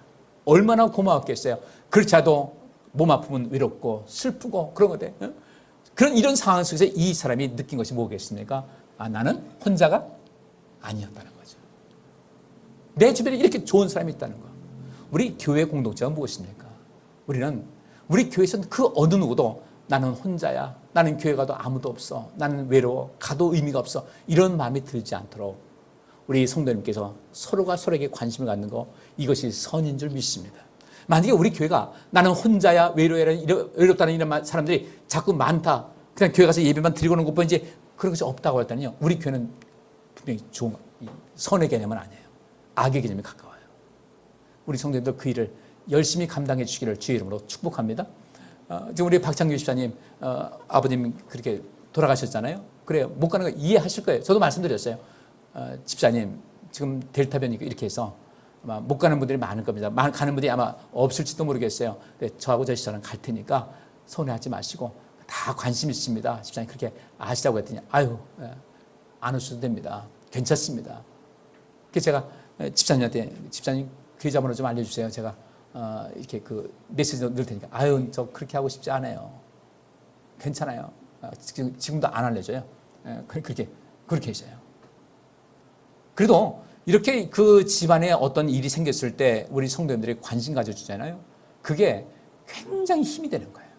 얼마나 고마웠겠어요. 그렇지 않아도 몸 아프면 외롭고 슬프고 그런 거대. 그런 이런 상황 속에서 이 사람이 느낀 것이 뭐겠습니까? 아, 나는 혼자가 아니었다는 거죠. 내 주변에 이렇게 좋은 사람이 있다는 거. 우리 교회 공동체가 무엇입니까? 우리 교회에서는 그 어느 누구도 나는 혼자야, 나는 교회 가도 아무도 없어, 나는 외로워, 가도 의미가 없어, 이런 마음이 들지 않도록 우리 성도님께서 서로가 서로에게 관심을 갖는 거, 이것이 선인 줄 믿습니다. 만약에 우리 교회가 나는 혼자야, 외롭다는 이런 사람들이 자꾸 많다, 그냥 교회 가서 예배만 드리고 오는 것뿐 이제 그런 것이 없다고 했다면요, 우리 교회는 분명히 좋은 선의 개념은 아니에요. 악의 개념이 가까워요. 우리 성도님들 그 일을 열심히 감당해 주시기를 주의 이름으로 축복합니다. 지금 우리 박창규 집사님, 아버님 그렇게 돌아가셨잖아요. 그래요. 못 가는 거 이해하실 거예요. 저도 말씀드렸어요. 집사님, 지금 델타 변이고 이렇게 해서 아마 못 가는 분들이 많을 겁니다. 가는 분들이 아마 없을지도 모르겠어요. 근데 저하고 저희 집사람 갈 테니까 서운해하지 마시고 다 관심 있습니다. 집사님 그렇게 아시라고 했더니 아유, 안 오셔도 됩니다. 괜찮습니다. 그래서 제가 집사님한테 집사님 계좌번호 좀 알려주세요. 제가 이렇게 그 메시지 넣을 테니까 아유, 저 그렇게 하고 싶지 않아요. 괜찮아요. 지금도 안 알려줘요. 그렇게 해줘요. 그래도 이렇게 그 집안에 어떤 일이 생겼을 때 우리 성도님들이 관심 가져주잖아요. 그게 굉장히 힘이 되는 거예요.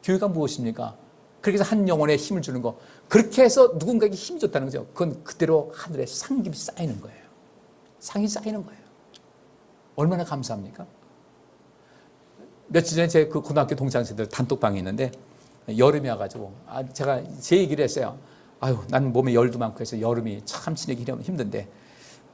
교회가 무엇입니까? 그렇게 해서 한 영혼에 힘을 주는 거, 그렇게 해서 누군가에게 힘이 줬다는 거죠. 그건 그대로 하늘에 상급이 쌓이는 거예요. 상이 쌓이는 거예요. 얼마나 감사합니까? 며칠 전에 제 그 고등학교 동창생들 단톡방이 있는데 여름이 와가지고 제가 제 얘기를 했어요. 아유, 난 몸에 열도 많고 해서 여름이 참 지내기 힘든데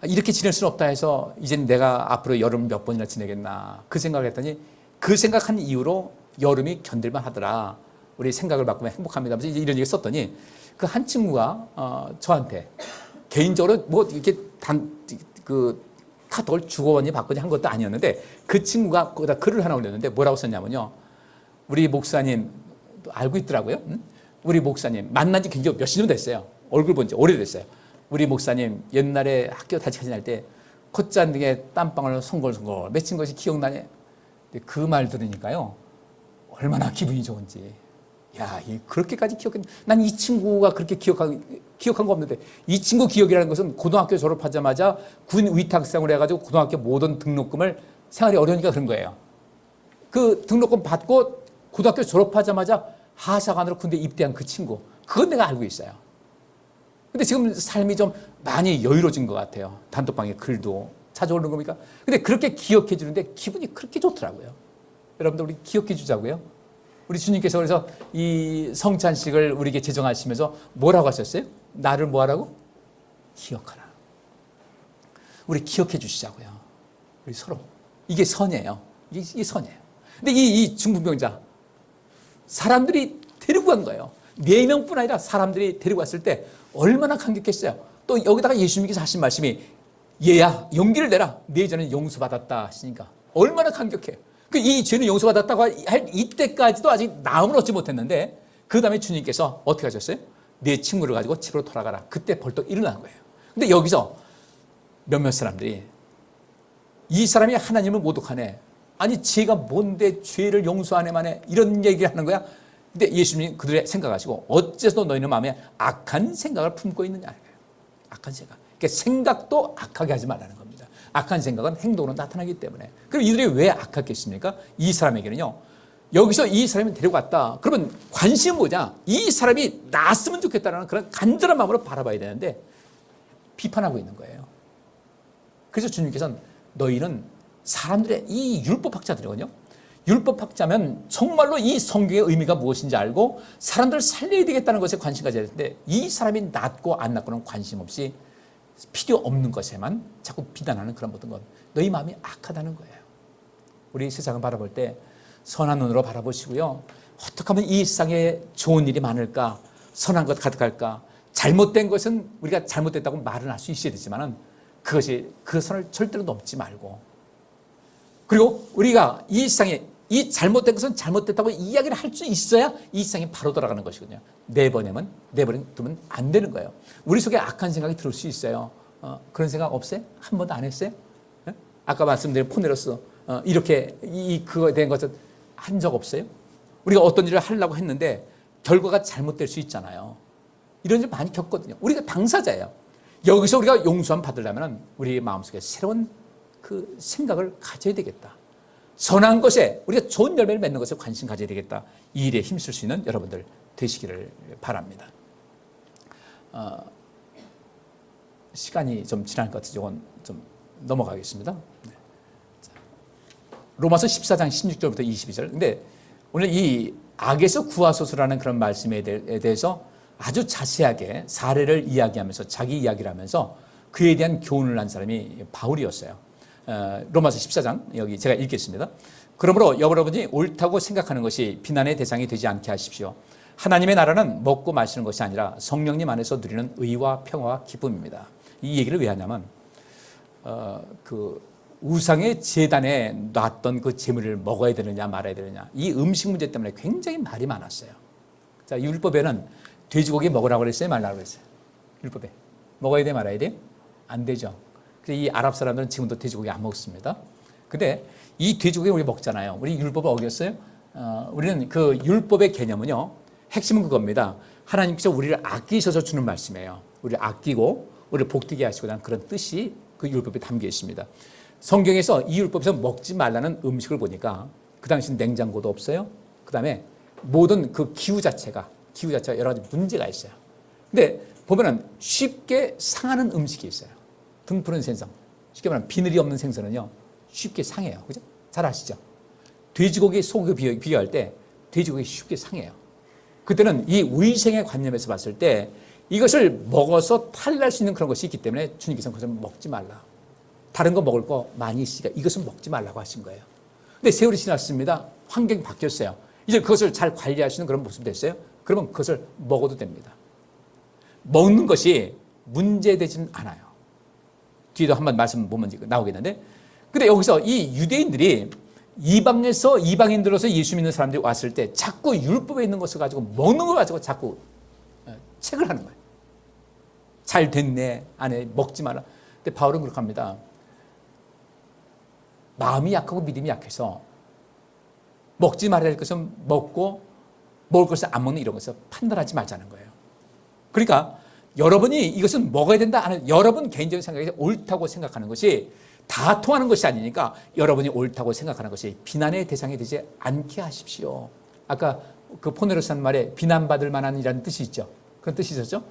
이렇게 지낼 수는 없다 해서 이제는 내가 앞으로 여름 몇 번이나 지내겠나 그 생각을 했더니 그 생각한 이후로 여름이 견딜만 하더라. 우리 생각을 바꾸면 행복합니다. 이런 얘기 썼더니 그 한 친구가 저한테 개인적으로 뭐 이렇게 카톡을 주거니 받거니 한 것도 아니었는데 그 친구가 거기다 글을 하나 올렸는데 뭐라고 썼냐면요. 우리 목사님 알고 있더라고요. 우리 목사님 만난 지 굉장히 몇십 년 됐어요. 얼굴 본 지 오래됐어요. 우리 목사님 옛날에 학교 같이 지낼 때 콧잔등에 땀방울 송골송골 맺힌 것이 기억나네. 그 말 들으니까요. 얼마나 기분이 좋은지. 야, 그렇게까지 기억했는데 난 이 친구가 그렇게 기억한 거 없는데 이 친구 기억이라는 것은 고등학교 졸업하자마자 군 위탁생을 해가지고 고등학교 모든 등록금을 생활이 어려우니까 그런 거예요. 그 등록금 받고 고등학교 졸업하자마자 하사관으로 군대 입대한 그 친구, 그건 내가 알고 있어요. 근데 지금 삶이 좀 많이 여유로워진 것 같아요. 단톡방에 글도 찾아오는 겁니까? 근데 그렇게 기억해 주는데 기분이 그렇게 좋더라고요. 여러분들 우리 기억해 주자고요. 우리 주님께서 그래서 이 성찬식을 우리에게 제정하시면서 뭐라고 하셨어요? 나를 뭐하라고? 기억하라. 우리 기억해 주시자고요. 우리 서로. 이게 선이에요. 이게 선이에요. 근데 이 중풍병자 사람들이 데리고 간 거예요. 4명뿐 아니라 사람들이 데리고 왔을 때 얼마나 감격했어요. 또 여기다가 예수님께서 하신 말씀이 얘야 용기를 내라. 네 죄는 용서받았다 하시니까 얼마나 감격해요. 이 죄는 용서받았다고 할 이때까지도 아직 나음을 얻지 못했는데 그 다음에 주님께서 어떻게 하셨어요? 네 친구를 가지고 집으로 돌아가라. 그때 벌떡 일어난 거예요. 근데 여기서 몇몇 사람들이 이 사람이 하나님을 모독하네. 아니 죄가 뭔데 죄를 용서하네만 해. 이런 얘기를 하는 거야. 근데 예수님이 그들의 생각하시고 어째서 너희는 마음에 악한 생각을 품고 있느냐. 악한 생각. 그러니까 생각도 악하게 하지 말라는 겁니다. 악한 생각은 행동으로 나타나기 때문에. 그럼 이들이 왜 악하겠습니까? 이 사람에게는요. 여기서 이 사람이 데려갔다. 그러면 관심은 뭐냐? 이 사람이 나았으면 좋겠다는 그런 간절한 마음으로 바라봐야 되는데 비판하고 있는 거예요. 그래서 주님께서는 너희는 사람들의 이 율법학자들이거든요. 율법학자면 정말로 이 성경의 의미가 무엇인지 알고 사람들을 살려야 되겠다는 것에 관심 가져야 되는데 이 사람이 낫고 안 낫고는 관심 없이 필요 없는 것에만 자꾸 비난하는 그런 모든 것. 너희 마음이 악하다는 거예요. 우리 세상을 바라볼 때 선한 눈으로 바라보시고요. 어떻게 하면 이 세상에 좋은 일이 많을까? 선한 것 가득할까? 잘못된 것은 우리가 잘못됐다고 말은 할 수 있어야 되지만은 그것이 그 선을 절대로 넘지 말고 그리고 우리가 이 세상에 이 잘못된 것은 잘못됐다고 이야기를 할 수 있어야 이 세상이 바로 돌아가는 것이거든요. 내버리면 두면 안 되는 거예요. 우리 속에 악한 생각이 들을 수 있어요. 그런 생각 없어요? 한 번도 안 했어요? 네? 아까 말씀드린 포네로스 이렇게 그거에 대한 것은 한 적 없어요? 우리가 어떤 일을 하려고 했는데 결과가 잘못될 수 있잖아요. 이런 일 많이 겪거든요. 우리가 당사자예요. 여기서 우리가 용서함 받으려면 우리 마음속에 새로운 그 생각을 가져야 되겠다. 선한 것에 우리가 좋은 열매를 맺는 것에 관심 가져야 되겠다. 이 일에 힘쓸 수 있는 여러분들 되시기를 바랍니다. 시간이 좀 지날 것 같아서 이건 좀 넘어가겠습니다. 네. 로마서 14장 16절부터 22절. 근데 오늘 이 악에서 구하소서라는 그런 말씀에 대해서 아주 자세하게 사례를 이야기하면서 자기 이야기를 하면서 그에 대한 교훈을 한 사람이 바울이었어요. 로마서 14장 여기 제가 읽겠습니다. 그러므로 여러분이 옳다고 생각하는 것이 비난의 대상이 되지 않게 하십시오. 하나님의 나라는 먹고 마시는 것이 아니라 성령님 안에서 누리는 의와 평화와 기쁨입니다. 이 얘기를 왜 하냐면 그 우상의 제단에 놨던 그 제물을 먹어야 되느냐 말아야 되느냐, 이 음식 문제 때문에 굉장히 말이 많았어요. 자, 율법에는 돼지고기 먹으라고 그랬어요, 말라고 그랬어요? 율법에 먹어야 돼 말아야 돼? 안 되죠. 그래서 이 아랍 사람들은 지금도 돼지고기 안 먹습니다. 근데 이 돼지고기 우리 먹잖아요. 우리 율법을 어겼어요? 우리는 그 율법의 개념은요, 핵심은 그겁니다. 하나님께서 우리를 아끼셔서 주는 말씀이에요. 우리를 아끼고 우리를 복되게 하시고라는 그런 뜻이 그 율법에 담겨 있습니다. 성경에서 이 율법에서 먹지 말라는 음식을 보니까 그 당시 냉장고도 없어요. 그 다음에 모든 그 기후 자체가 여러 가지 문제가 있어요. 근데 보면은 쉽게 상하는 음식이 있어요. 등푸른 생선, 쉽게 말하면 비늘이 없는 생선은요 쉽게 상해요. 그죠? 잘 아시죠? 돼지고기 소고기 비교할 때 돼지고기 쉽게 상해요. 그때는 이 위생의 관념에서 봤을 때 이것을 먹어서 탈날 수 있는 그런 것이 있기 때문에 주님께서는 그것을 먹지 말라. 다른 거 먹을 거 많이 있으니까 이것은 먹지 말라고 하신 거예요. 근데 세월이 지났습니다. 환경이 바뀌었어요. 이제 그것을 잘 관리하시는 그런 모습이 됐어요. 그러면 그것을 먹어도 됩니다. 먹는 것이 문제되지는 않아요. 뒤에도 한번 말씀 보면 나오겠는데, 근데 여기서 이 유대인들이 이방인들로서 예수 믿는 사람들이 왔을 때 자꾸 율법에 있는 것을 가지고 먹는 걸 가지고 자꾸 책을 하는 거예요. 잘 됐네, 안에 먹지 마라. 근데 바울은 그렇게 합니다. 마음이 약하고 믿음이 약해서 먹지 말아야 될 것은 먹고 먹을 것을 안 먹는 이런 것을 판단하지 말자는 거예요. 그러니까 여러분이 이것은 먹어야 된다 하는 여러분 개인적인 생각이 옳다고 생각하는 것이 다 통하는 것이 아니니까 여러분이 옳다고 생각하는 것이 비난의 대상이 되지 않게 하십시오. 아까 그 포네로스 한 말에 비난받을 만한 이라는 뜻이 있죠. 그런 뜻이 있었죠.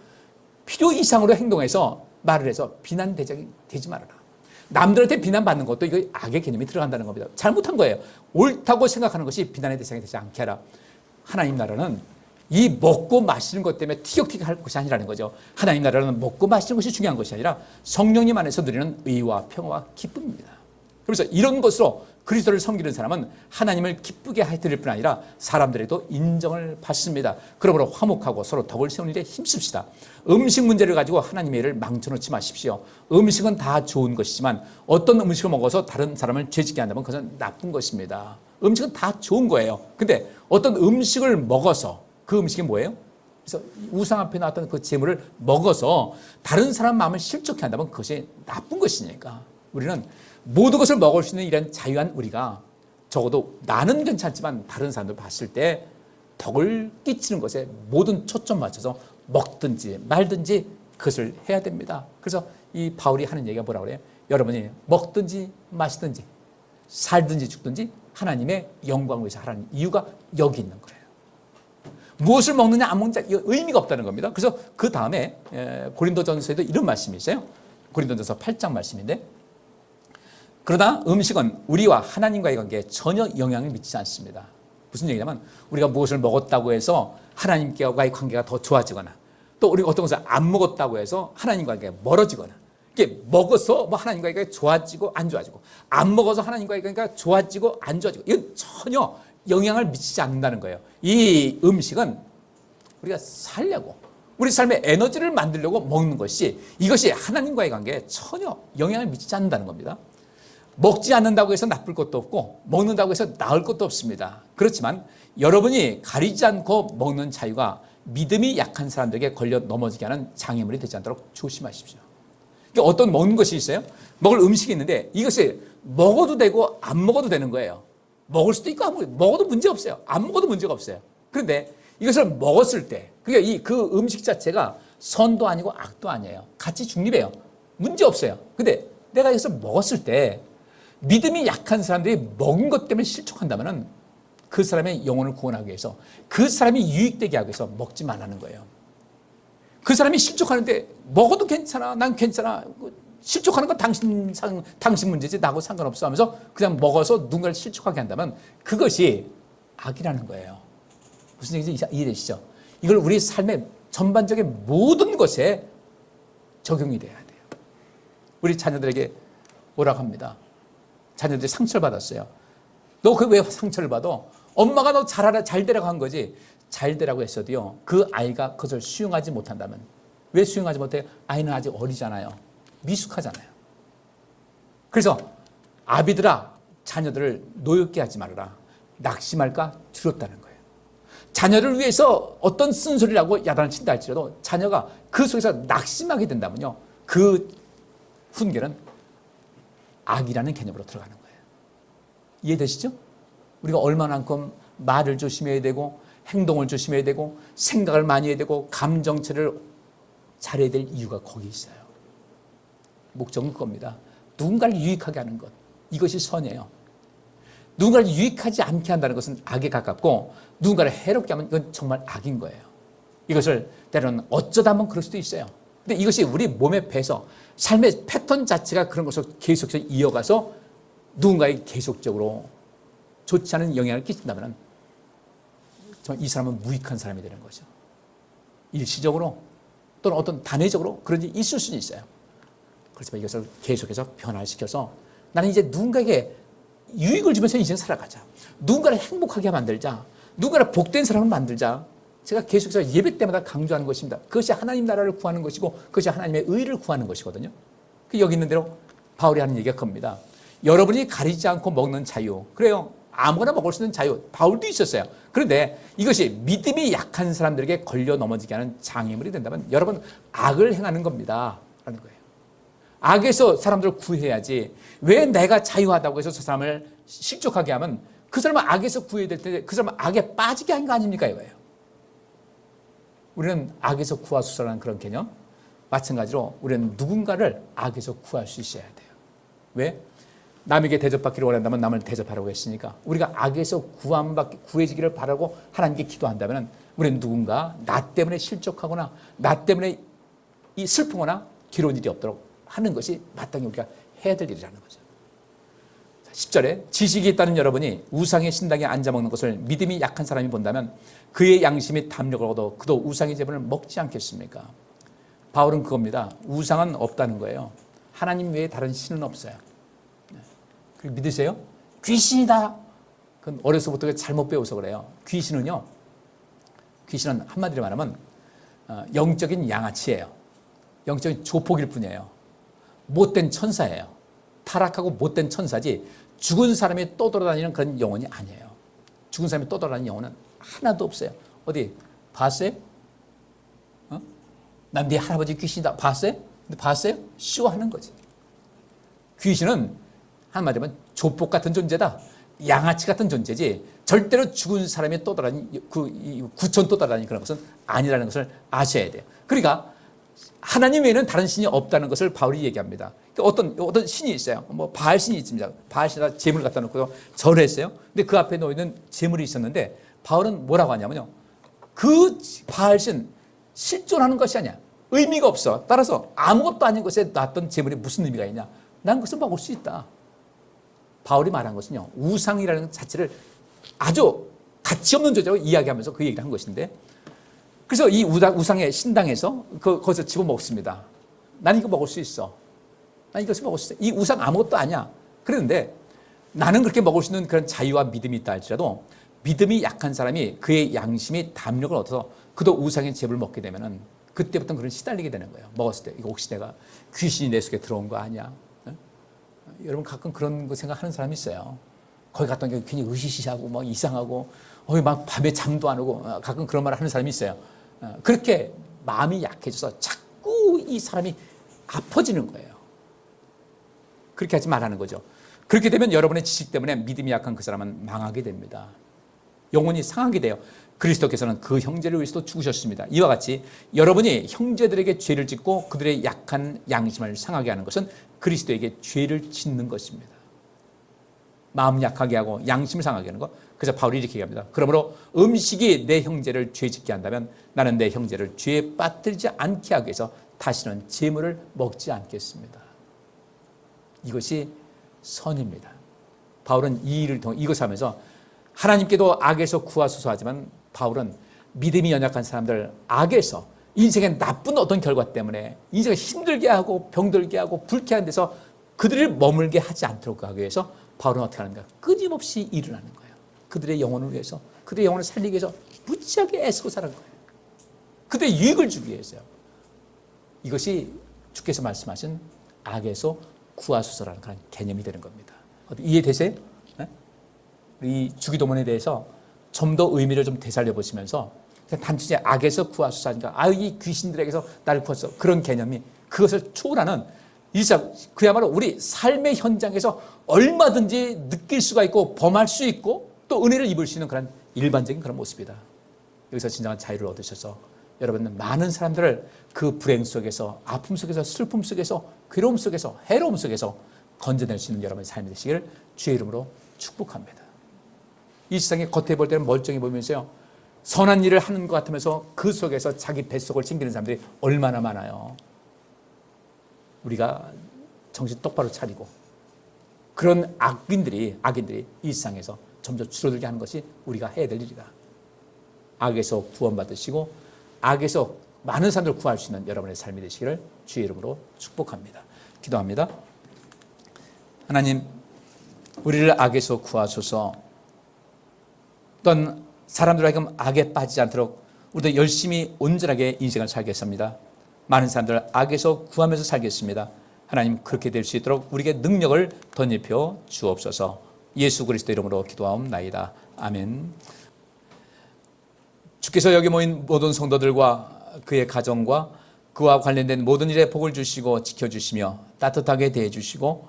필요 이상으로 행동해서 말을 해서 비난 대상이 되지 말아라. 남들한테 비난받는 것도 이거 악의 개념이 들어간다는 겁니다. 잘못한 거예요. 옳다고 생각하는 것이 비난의 대상이 되지 않게 하라. 하나님 나라는 이 먹고 마시는 것 때문에 티격태격 할 것이 아니라는 거죠. 하나님 나라는 먹고 마시는 것이 중요한 것이 아니라 성령님 안에서 누리는 의와 평화와 기쁨입니다. 그래서 이런 것으로 그리스도를 섬기는 사람은 하나님을 기쁘게 해드릴 뿐 아니라 사람들에도 인정을 받습니다. 그러므로 화목하고 서로 덕을 세우는 일에 힘씁시다. 음식 문제를 가지고 하나님의 일을 망쳐놓지 마십시오. 음식은 다 좋은 것이지만 어떤 음식을 먹어서 다른 사람을 죄짓게 한다면 그것은 나쁜 것입니다. 음식은 다 좋은 거예요. 근데 어떤 음식을 먹어서 그 음식이 뭐예요? 그래서 우상 앞에 나왔던 그 재물을 먹어서 다른 사람 마음을 실족해 한다면 그것이 나쁜 것이니까 우리는 모든 것을 먹을 수 있는 이런 자유한 우리가 적어도 나는 괜찮지만 다른 사람들 봤을 때 덕을 끼치는 것에 모든 초점 맞춰서 먹든지 말든지 그것을 해야 됩니다. 그래서 이 바울이 하는 얘기가 뭐라고 그래요? 여러분이 먹든지 마시든지 살든지 죽든지 하나님의 영광을 위해서 하라는 이유가 여기 있는 거예요. 무엇을 먹느냐 안 먹느냐 의미가 없다는 겁니다. 그래서 그 다음에 고린도전서에도 이런 말씀이 있어요. 고린도전서 8장 말씀인데, 그러나 음식은 우리와 하나님과의 관계에 전혀 영향을 미치지 않습니다. 무슨 얘기냐면 우리가 무엇을 먹었다고 해서 하나님과의 관계가 더 좋아지거나 또 우리가 어떤 것을 안 먹었다고 해서 하나님과의 관계가 멀어지거나, 이게 먹어서 뭐 하나님과의 관계가 좋아지고 안 좋아지고 안 먹어서 하나님과의 관계가 좋아지고 안 좋아지고 이건 전혀 영향을 미치지 않는다는 거예요. 이 음식은 우리가 살려고 우리 삶의 에너지를 만들려고 먹는 것이, 이것이 하나님과의 관계에 전혀 영향을 미치지 않는다는 겁니다. 먹지 않는다고 해서 나쁠 것도 없고 먹는다고 해서 나을 것도 없습니다. 그렇지만 여러분이 가리지 않고 먹는 자유가 믿음이 약한 사람들에게 걸려 넘어지게 하는 장애물이 되지 않도록 조심하십시오. 그러니까 어떤 먹는 것이 있어요. 먹을 음식이 있는데 이것을 먹어도 되고 안 먹어도 되는 거예요. 먹을 수도 있고 먹어도 문제 없어요. 안 먹어도 문제가 없어요. 그런데 이것을 먹었을 때 그러니까 그 음식 자체가 선도 아니고 악도 아니에요. 같이 중립해요. 문제 없어요. 근데 내가 이것을 먹었을 때 믿음이 약한 사람들이 먹은 것 때문에 실족한다면 그 사람의 영혼을 구원하기 위해서, 그 사람이 유익되게 하기 위해서 먹지 말라는 거예요. 그 사람이 실족하는데 먹어도 괜찮아, 난 괜찮아, 실족하는 건 당신 문제지 나하고 상관없어 하면서 그냥 먹어서 누군가를 실족하게 한다면 그것이 악이라는 거예요. 무슨 얘기인지 이해되시죠? 이걸 우리 삶의 전반적인 모든 것에 적용이 돼야 돼요. 우리 자녀들에게 오라고 합니다. 자녀들이 상처를 받았어요. 너 그 왜 상처를 받아? 엄마가 너 잘 되라고 한 거지. 잘 되라고 했어도요, 그 아이가 그것을 수용하지 못한다면, 왜 수용하지 못해요? 아이는 아직 어리잖아요. 미숙하잖아요. 그래서 아비들아, 자녀들을 노엽게 하지 말아라. 낙심할까 두렵다는 거예요. 자녀를 위해서 어떤 쓴소리를 하고 야단을 친다 할지라도 자녀가 그 속에서 낙심하게 된다면요, 그 훈계는 악이라는 개념으로 들어가는 거예요. 이해되시죠? 우리가 얼마만큼 말을 조심해야 되고 행동을 조심해야 되고 생각을 많이 해야 되고 감정처리를 잘해야 될 이유가 거기 있어요. 목적은 그겁니다. 누군가를 유익하게 하는 것, 이것이 선이에요. 누군가를 유익하지 않게 한다는 것은 악에 가깝고, 누군가를 해롭게 하면 이건 정말 악인 거예요. 이것을 때로는 어쩌다 보면 그럴 수도 있어요. 근데 이것이 우리 몸에 배서 삶의 패턴 자체가 그런 것을 계속해서 이어가서 누군가에게 계속적으로 좋지 않은 영향을 끼친다면 정말 이 사람은 무익한 사람이 되는 거죠. 일시적으로 또는 어떤 단회적으로 그런 일이 있을 수는 있어요. 그렇지만 이것을 계속해서 변화시켜서 나는 이제 누군가에게 유익을 주면서 인생 살아가자. 누군가를 행복하게 만들자. 누군가를 복된 사람을 만들자. 제가 계속해서 예배 때마다 강조하는 것입니다. 그것이 하나님 나라를 구하는 것이고 그것이 하나님의 의를 구하는 것이거든요. 여기 있는 대로 바울이 하는 얘기가 겁니다. 여러분이 가리지 않고 먹는 자유. 그래요. 아무거나 먹을 수 있는 자유. 바울도 있었어요. 그런데 이것이 믿음이 약한 사람들에게 걸려 넘어지게 하는 장애물이 된다면 여러분, 악을 행하는 겁니다. 라는 거예요. 악에서 사람들을 구해야지. 왜 내가 자유하다고 해서 저 사람을 실족하게 하면 그 사람은 악에서 구해야 될 텐데 그 사람은 악에 빠지게 한 거 아닙니까? 이거예요. 우리는 악에서 구하소서라는 그런 개념. 마찬가지로 우리는 누군가를 악에서 구할 수 있어야 돼요. 왜? 남에게 대접받기를 원한다면 남을 대접하라고 했으니까 우리가 악에서 구해지기를 바라고 하나님께 기도한다면 우리는 누군가 나 때문에 실족하거나 나 때문에 이 슬프거나 괴로운 일이 없도록 하는 것이 마땅히 우리가 해야 될 일이라는 거죠. 10절에 지식이 있다는 여러분이 우상의 신당에 앉아먹는 것을 믿음이 약한 사람이 본다면 그의 양심이 담력을 얻어 그도 우상의 제물을 먹지 않겠습니까? 바울은 그겁니다. 우상은 없다는 거예요. 하나님 외에 다른 신은 없어요. 그리고 믿으세요? 귀신이다. 그건 어려서부터 잘못 배워서 그래요. 귀신은 한마디로 말하면 영적인 양아치예요. 영적인 조폭일 뿐이에요. 못된 천사예요. 타락하고 못된 천사지 죽은 사람이 떠돌아다니는 그런 영혼이 아니에요. 죽은 사람이 떠돌아다니는 영혼은 하나도 없어요. 어디 봤어요? 난 네 할아버지 귀신이다. 봤어요? 근데 봤어요? 쇼하는 거지. 귀신은 한마디로 하면 조폭 같은 존재다. 양아치 같은 존재지 절대로 죽은 사람이 떠돌아다니는 구천 떠돌아다니는 그런 것은 아니라는 것을 아셔야 돼요. 그러니까 하나님 외에는 다른 신이 없다는 것을 바울이 얘기합니다. 어떤 신이 있어요. 뭐 바알 신이 있습니다. 바알 신에다 재물을 갖다 놓고 절을 했어요. 근데 그 앞에 놓이는 재물이 있었는데 바울은 뭐라고 하냐면요. 그 바알 신 실존하는 것이 아니야. 의미가 없어. 따라서 아무것도 아닌 것에 놨던 재물이 무슨 의미가 있냐. 난 그것을 먹을 수 있다. 바울이 말한 것은요. 우상이라는 것 자체를 아주 가치 없는 존재로 이야기하면서 그 얘기를 한 것인데 그래서 이 우상의 신당에서 거기서 집어먹습니다. 난 이거 먹을 수 있어. 난 이것을 먹을 수 있어. 이 우상 아무것도 아니야. 그런데 나는 그렇게 먹을 수 있는 그런 자유와 믿음이 있다 할지라도 믿음이 약한 사람이 그의 양심이 담력을 얻어서 그도 우상의 제물을 먹게 되면은 그때부터 그런 시달리게 되는 거예요. 먹었을 때 이거 혹시 내가 귀신이 내 속에 들어온 거 아니야? 네? 여러분 가끔 그런 거 생각하는 사람이 있어요. 거기 갔던 게 괜히 으시시하고 막 이상하고 막 밤에 잠도 안 오고 가끔 그런 말을 하는 사람이 있어요. 그렇게 마음이 약해져서 자꾸 이 사람이 아파지는 거예요. 그렇게 하지 말라는 거죠. 그렇게 되면 여러분의 지식 때문에 믿음이 약한 그 사람은 망하게 됩니다. 영혼이 상하게 돼요. 그리스도께서는 그 형제를 위해서도 죽으셨습니다. 이와 같이 여러분이 형제들에게 죄를 짓고 그들의 약한 양심을 상하게 하는 것은 그리스도에게 죄를 짓는 것입니다. 마음 약하게 하고 양심을 상하게 하는 거. 그래서 바울이 이렇게 얘기합니다. 그러므로 음식이 내 형제를 죄 짓게 한다면 나는 내 형제를 죄에 빠뜨리지 않게 하기 위해서 다시는 재물을 먹지 않겠습니다. 이것이 선입니다. 바울은 이 일을 통해 이것을 하면서 하나님께도 악에서 구하소서 하지만 바울은 믿음이 연약한 사람들 악에서 인생의 나쁜 어떤 결과 때문에 인생을 힘들게 하고 병들게 하고 불쾌한 데서 그들을 머물게 하지 않도록 하기 위해서 바울은 어떻게 하는가? 끊임없이 일을 하는 거예요. 그들의 영혼을 위해서, 그들의 영혼을 살리기 위해서 무지하게 애쓰고 살아간 거예요. 그들의 유익을 주기 위해서요. 이것이 주께서 말씀하신 악에서 구하소서라는 그런 개념이 되는 겁니다. 이해되세요? 네? 이 주기도문에 대해서 좀 더 의미를 좀 되살려 보시면서 단순히 악에서 구하소서 하니까 이 귀신들에게서 나를 구하소서 그런 개념이 그것을 초월하는 그야말로 우리 삶의 현장에서 얼마든지 느낄 수가 있고 범할 수 있고 또 은혜를 입을 수 있는 그런 일반적인 그런 모습이다. 여기서 진정한 자유를 얻으셔서 여러분은 많은 사람들을 그 불행 속에서 아픔 속에서 슬픔 속에서 괴로움 속에서 해로움 속에서 건져낼 수 있는 여러분의 삶이 되시기를 주의 이름으로 축복합니다. 이 세상에 겉에 볼 때는 멀쩡해 보이면서요 선한 일을 하는 것 같으면서 그 속에서 자기 뱃속을 챙기는 사람들이 얼마나 많아요. 우리가 정신 똑바로 차리고 그런 악인들이 이 세상에서 점점 줄어들게 하는 것이 우리가 해야 될 일이다. 악에서 구원받으시고 악에서 많은 사람들을 구할 수 있는 여러분의 삶이 되시기를 주의 이름으로 축복합니다. 기도합니다. 하나님, 우리를 악에서 구하소서. 어떤 사람들에게 악에 빠지지 않도록 우리도 열심히 온전하게 인생을 살겠습니다. 많은 사람들 악에서 구하면서 살겠습니다. 하나님, 그렇게 될 수 있도록 우리에게 능력을 덧입혀 주옵소서. 예수 그리스도 이름으로 기도하옵나이다. 아멘. 주께서 여기 모인 모든 성도들과 그의 가정과 그와 관련된 모든 일에 복을 주시고 지켜주시며 따뜻하게 대해주시고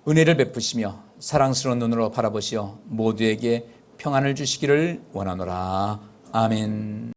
은혜를 베푸시며 사랑스러운 눈으로 바라보시어 모두에게 평안을 주시기를 원하노라. 아멘.